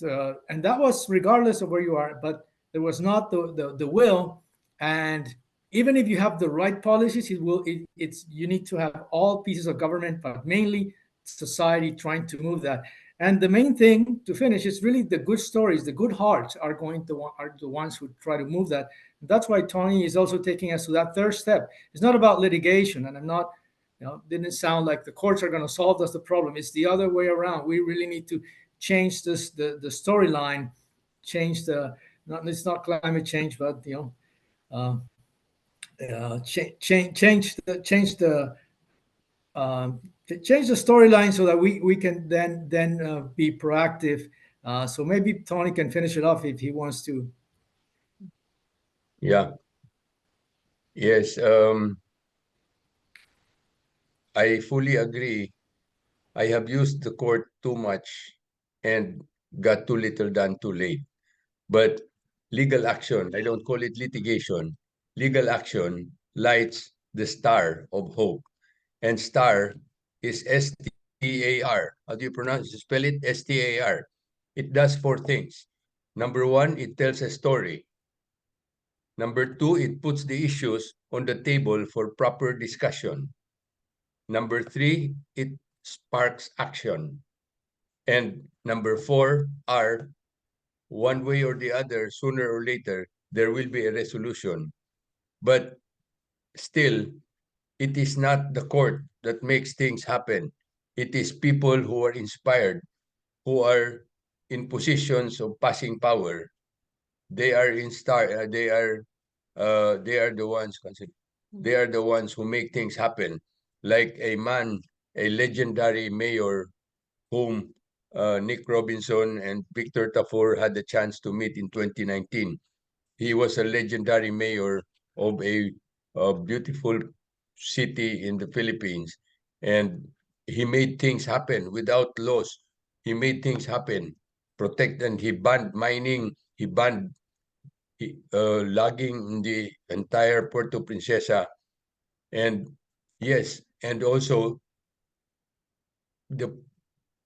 [SPEAKER 17] And that was regardless of where you are, but there was not the will. And even if you have the right policies, it's you need to have all pieces of government, but mainly society trying to move that. And the main thing to finish is really the good stories, the good hearts are the ones who try to move that. That's why Tony is also taking us to that third step. It's not about litigation, and I'm not, didn't sound like the courts are going to solve us the problem. It's the other way around. We really need to change the storyline, change it's not climate change, but change the storyline so that we can then be proactive. So maybe Tony can finish it off if he wants to.
[SPEAKER 19] Yeah. Yes. I fully agree. I have used the court too much and got too little done too late. But legal action, I don't call it litigation. Legal action lights the star of hope. And star is STAR. How do you pronounce it? Spell it STAR. It does four things. Number one, it tells a story. Number two, it puts the issues on the table for proper discussion. Number three, it sparks action. And number four, R, one way or the other, sooner or later, there will be a resolution. But still, it is not the court that makes things happen. It is people who are inspired, who are in positions of passing power. They are they are the ones they are the ones who make things happen. Like a legendary mayor whom Nick Robinson and Victor Tafour had the chance to meet in 2019. He was a legendary mayor of a beautiful city in the Philippines, and he made things happen without laws. He made things happen, and he banned mining. He banned logging in the entire Puerto Princesa, and yes, and also the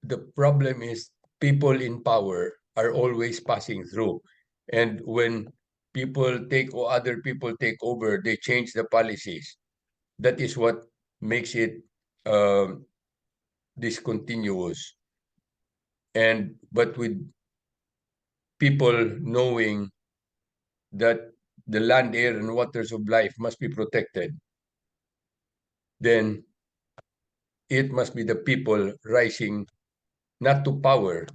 [SPEAKER 19] the problem is people in power are always passing through. And when other people take over, they change the policies. That is what makes it discontinuous. But with people knowing that the land, air, and waters of life must be protected, then it must be the people rising not to power,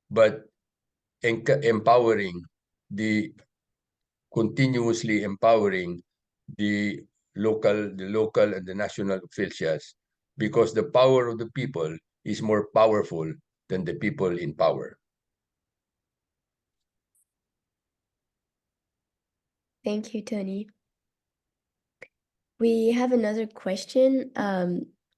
[SPEAKER 19] but empowering continuously empowering the local and the national officials, because the power of the people is more powerful than the people in power.
[SPEAKER 1] Thank you, Tony. We have another question.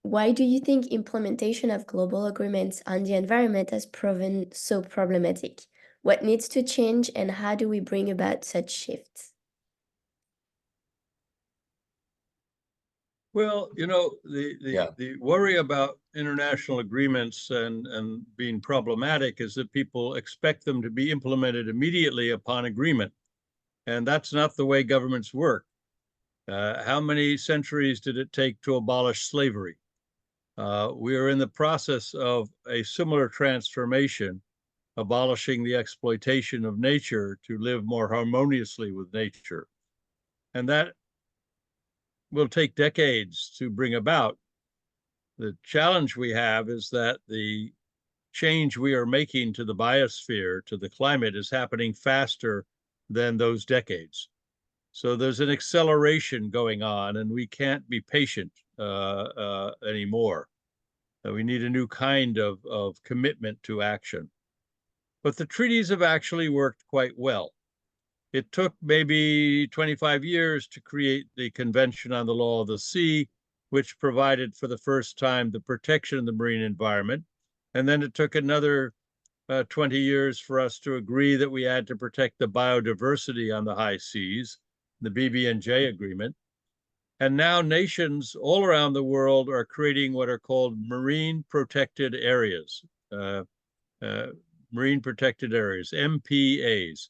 [SPEAKER 1] Why do you think implementation of global agreements on the environment has proven so problematic? What needs to change, and how do we bring about such shifts?
[SPEAKER 18] Well, you know, the worry about international agreements and being problematic is that people expect them to be implemented immediately upon agreement. And that's not the way governments work. How many centuries did it take to abolish slavery? We are in the process of a similar transformation, abolishing the exploitation of nature to live more harmoniously with nature. And that will take decades to bring about. The challenge we have is that the change we are making to the biosphere, to the climate, is happening faster than those decades. So there's an acceleration going on, and we can't be patient anymore. We need a new kind of commitment to action. But the treaties have actually worked quite well. It took maybe 25 years to create the Convention on the Law of the Sea, which provided for the first time the protection of the marine environment. And then it took another 20 years for us to agree that we had to protect the biodiversity on the high seas, the BBNJ agreement. And now nations all around the world are creating what are called marine protected areas, marine protected areas, MPAs.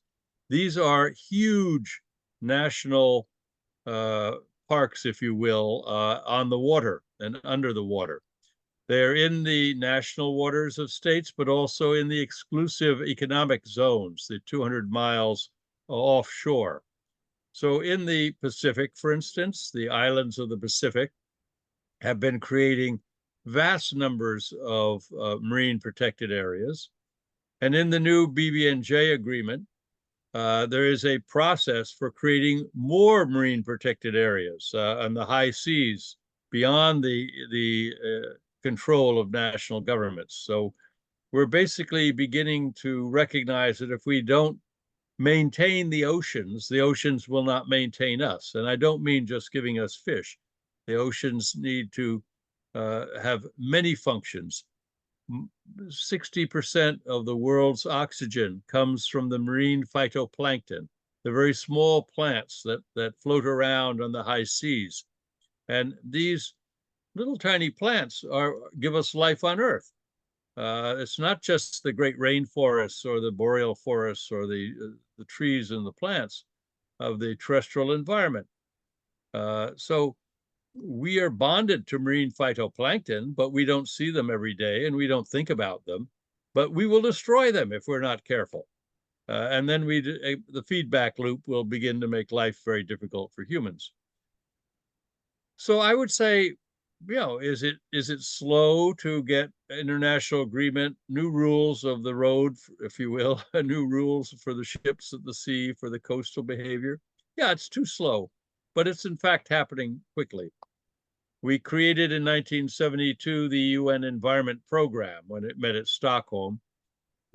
[SPEAKER 18] These are huge national parks, if you will, on the water and under the water. They're in the national waters of states, but also in the exclusive economic zones, the 200 miles offshore. So in the Pacific, for instance, the islands of the Pacific have been creating vast numbers of marine protected areas. And in the new BBNJ agreement, there is a process for creating more marine protected areas on the high seas beyond the control of national governments. So we're basically beginning to recognize that if we don't maintain the oceans will not maintain us. And I don't mean just giving us fish. The oceans need to have many functions. 60% of the world's oxygen comes from the marine phytoplankton, the very small plants that float around on the high seas. And these little tiny plants give us life on Earth. It's not just the great rainforests or the boreal forests or the trees and the plants of the terrestrial environment. So we are bonded to marine phytoplankton, but we don't see them every day and we don't think about them. But we will destroy them if we're not careful. And then the feedback loop will begin to make life very difficult for humans. So I would say, you know, is it slow to get international agreement, new rules of the road, if you will, new rules for the ships at the sea, for the coastal behavior? Yeah, it's too slow, but it's in fact happening quickly. We created in 1972 the UN Environment Program when it met at Stockholm.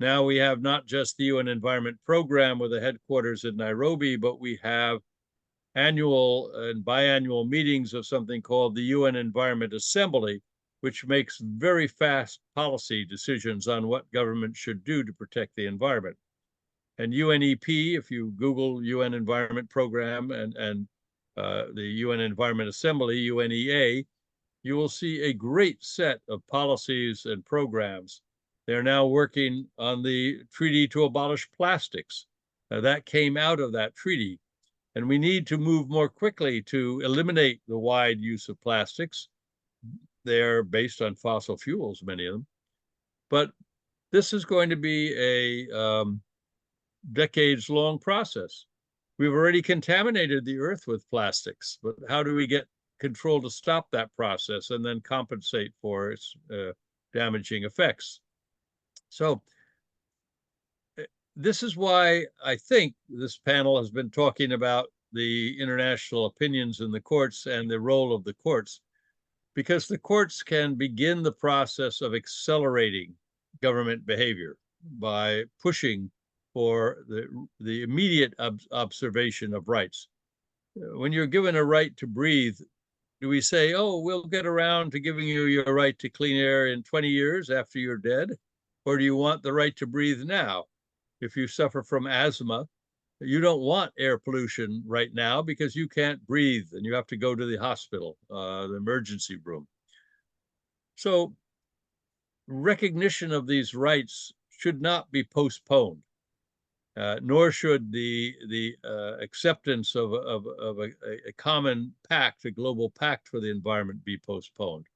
[SPEAKER 18] Now we have not just the UN Environment Program with a headquarters in Nairobi, but we have annual and biannual meetings of something called the UN Environment Assembly, which makes very fast policy decisions on what government should do to protect the environment. And UNEP, if you Google UN Environment Program and the UN Environment Assembly, UNEA, you will see a great set of policies and programs. They're now working on the treaty to abolish plastics. That came out of that treaty. And we need to move more quickly to eliminate the wide use of plastics. They're based on fossil fuels, many of them. But this is going to be a decades-long process. We've already contaminated the earth with plastics, but how do we get control to stop that process and then compensate for its damaging effects? So this is why I think this panel has been talking about the international opinions in the courts and the role of the courts, because the courts can begin the process of accelerating government behavior by pushing for the immediate observation of rights. When you're given a right to breathe, do we say, oh, we'll get around to giving you your right to clean air in 20 years after you're dead? Or do you want the right to breathe now? If you suffer from asthma, you don't want air pollution right now because you can't breathe and you have to go to the hospital, the emergency room. So recognition of these rights should not be postponed, nor should the acceptance of a common pact, a global pact for the environment, be postponed.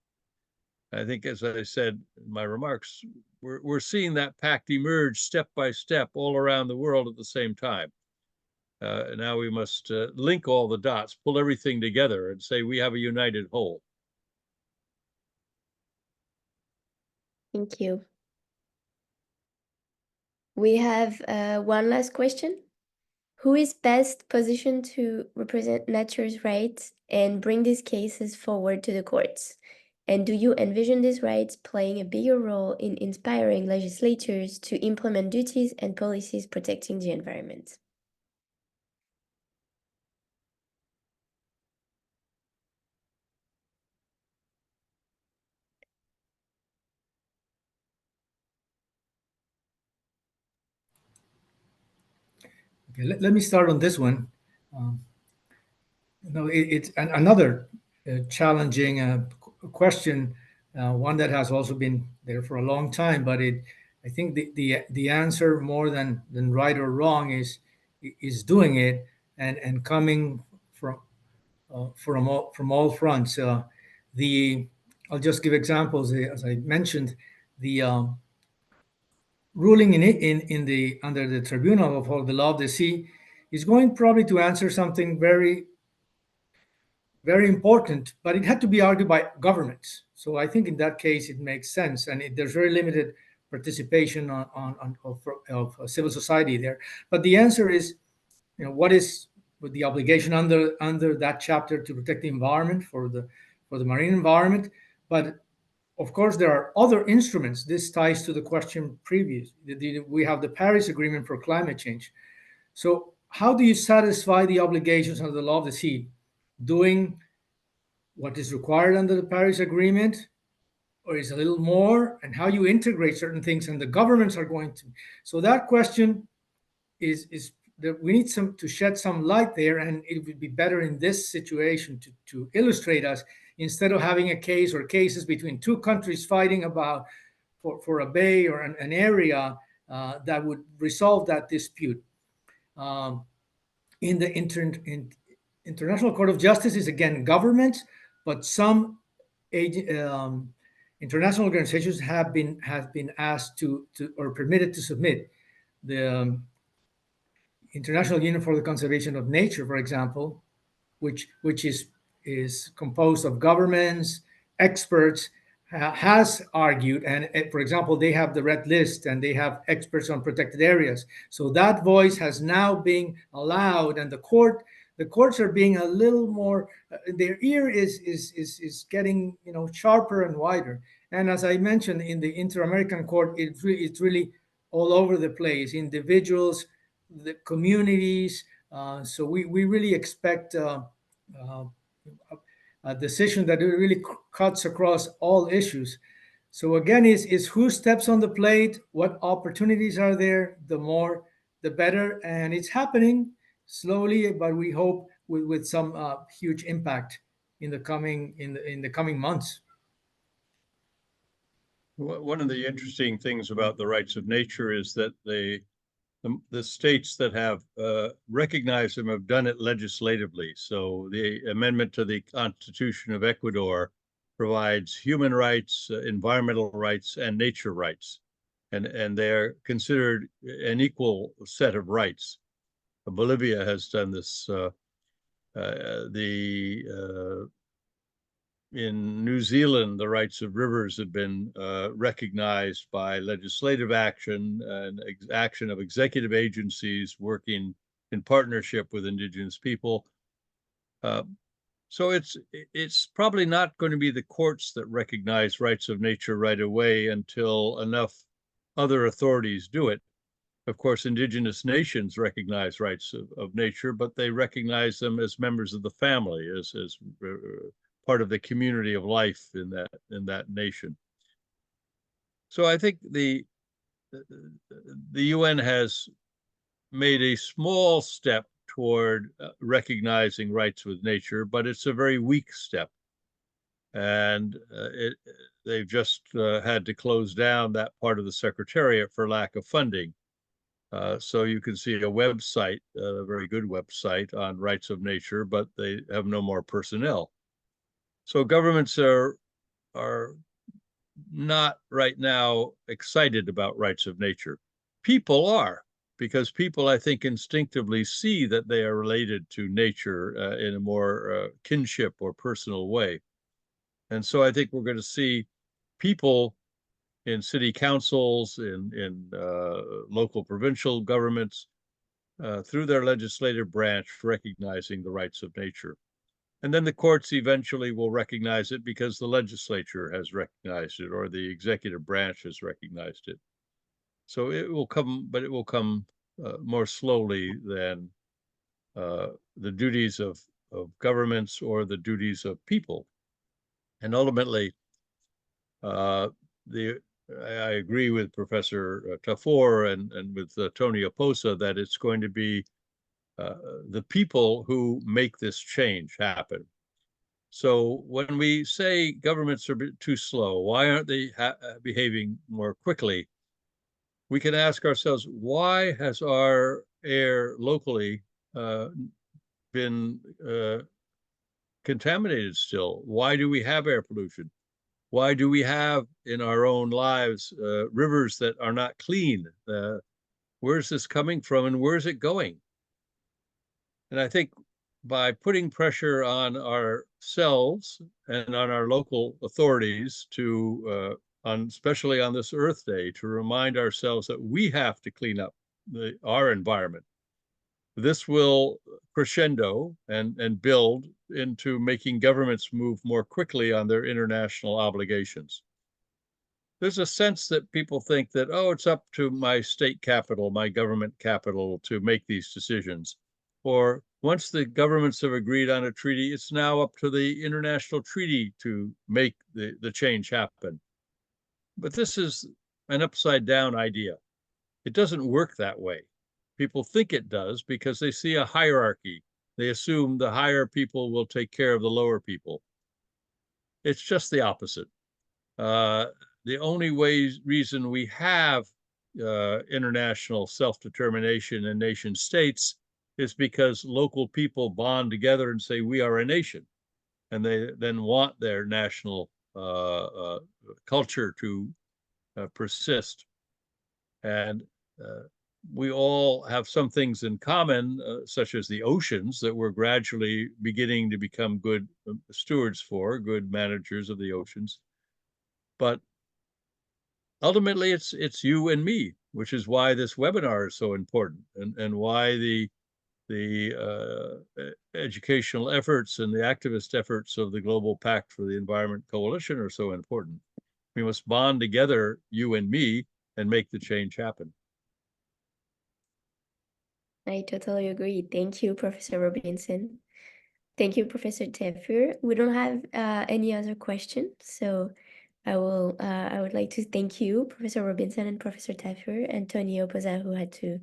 [SPEAKER 18] I think, as I said in my remarks, we're seeing that pact emerge step by step all around the world at the same time. Now we must link all the dots, pull everything together, and say we have a united whole.
[SPEAKER 1] Thank you. We have one last question. Who is best positioned to represent nature's rights and bring these cases forward to the courts? And do you envision these rights playing a bigger role in inspiring legislators to implement duties and policies protecting the environment?
[SPEAKER 17] Okay, let me start on this one. It's another challenging question, one that has also been there for a long time. But I think the answer, more than right or wrong, is doing it and coming from all fronts. I'll just give examples. As I mentioned, the ruling in the under the tribunal of the law of the sea is going probably to answer something very important, but it had to be argued by governments. So I think in that case it makes sense, and there's very limited participation of civil society there. But the answer is, what is with the obligation under that chapter to protect the environment for the marine environment? But of course, there are other instruments. This ties to the question previous. We have the Paris Agreement for climate change. So how do you satisfy the obligations under the law of the sea? Doing what is required under the Paris Agreement, or is a little more? And how you integrate certain things, and the governments are going to. So that question is that we need to shed some light there, and it would be better in this situation to illustrate us, instead of having a case or cases between two countries fighting about for a bay or an area that would resolve that dispute. In the International Court of Justice is again governments, but some international organizations have been asked to or permitted to submit. The International Union for the Conservation of Nature, for example, which is composed of governments, experts, has argued, and for example, they have the red list and they have experts on protected areas. So that voice has now been allowed, and the courts are being a little more. Their ear is getting sharper and wider. And as I mentioned, in the Inter-American Court, it's really all over the place. Individuals, the communities. So we really expect a decision that really cuts across all issues. So again, is who steps on the plate, what opportunities are there, the more, the better. And it's happening slowly, but we hope with some huge impact in the coming months.
[SPEAKER 18] One of the interesting things about the rights of nature is that the states that have recognized them have done it legislatively. So the amendment to the Constitution of Ecuador provides human rights, environmental rights, and nature rights, and they're considered an equal set of rights. Bolivia has done this. The in New Zealand, the rights of rivers have been recognized by legislative action and action of executive agencies working in partnership with indigenous people. So it's probably not going to be the courts that recognize rights of nature right away until enough other authorities do it. Of course, indigenous nations recognize rights of nature, but they recognize them as members of the family, as part of the community of life in that nation. So I think the UN has made a small step toward recognizing rights with nature, but it's a very weak step. And they've just had to close down that part of the Secretariat for lack of funding. So you can see a website, a very good website on rights of nature, but they have no more personnel. So governments are not right now excited about rights of nature. People are, because people, I think, instinctively see that they are related to nature in a more kinship or personal way. And so I think we're going to see people in city councils, in local provincial governments, through their legislative branch, recognizing the rights of nature. And then the courts eventually will recognize it because the legislature has recognized it or the executive branch has recognized it. So it will come, but it will come more slowly than the duties of governments or the duties of people. And ultimately, I agree with Professor Tafour and with Tony Oposa that it's going to be the people who make this change happen. So when we say governments are too slow, why aren't they behaving more quickly? We can ask ourselves, why has our air locally been contaminated still? Why do we have air pollution? Why do we have in our own lives rivers that are not clean? Where's this coming from and where's it going? And I think by putting pressure on ourselves and on our local authorities to, especially on this Earth Day, to remind ourselves that we have to clean up our environment. This will crescendo and build into making governments move more quickly on their international obligations. There's a sense that people think that, oh, it's up to my state capital, my government capital to make these decisions. Or once the governments have agreed on a treaty, it's now up to the international treaty to make the change happen. But this is an upside down idea. It doesn't work that way. People think it does because they see a hierarchy. They assume the higher people will take care of the lower people. It's just the opposite. The only reason we have international self-determination in nation states is because local people bond together and say, we are a nation. And they then want their national culture to persist. And we all have some things in common, such as the oceans, that we're gradually beginning to become good stewards for, good managers of the oceans. But ultimately, it's you and me, which is why this webinar is so important, and why the educational efforts and the activist efforts of the Global Pact for the Environment Coalition are so important. We must bond together, you and me, and make the change happen.
[SPEAKER 1] I totally agree. Thank you, Professor Robinson. Thank you, Professor Tefur. We don't have any other questions, so I would like to thank you, Professor Robinson and Professor Tefur, and Tony Oposa, who had to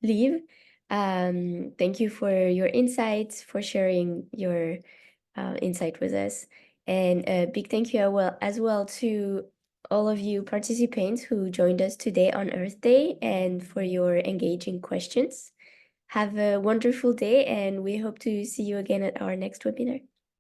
[SPEAKER 1] leave. Thank you for your insights, for sharing your insight with us. And a big thank you as well to all of you participants who joined us today on Earth Day and for your engaging questions. Have a wonderful day, and we hope to see you again at our next webinar.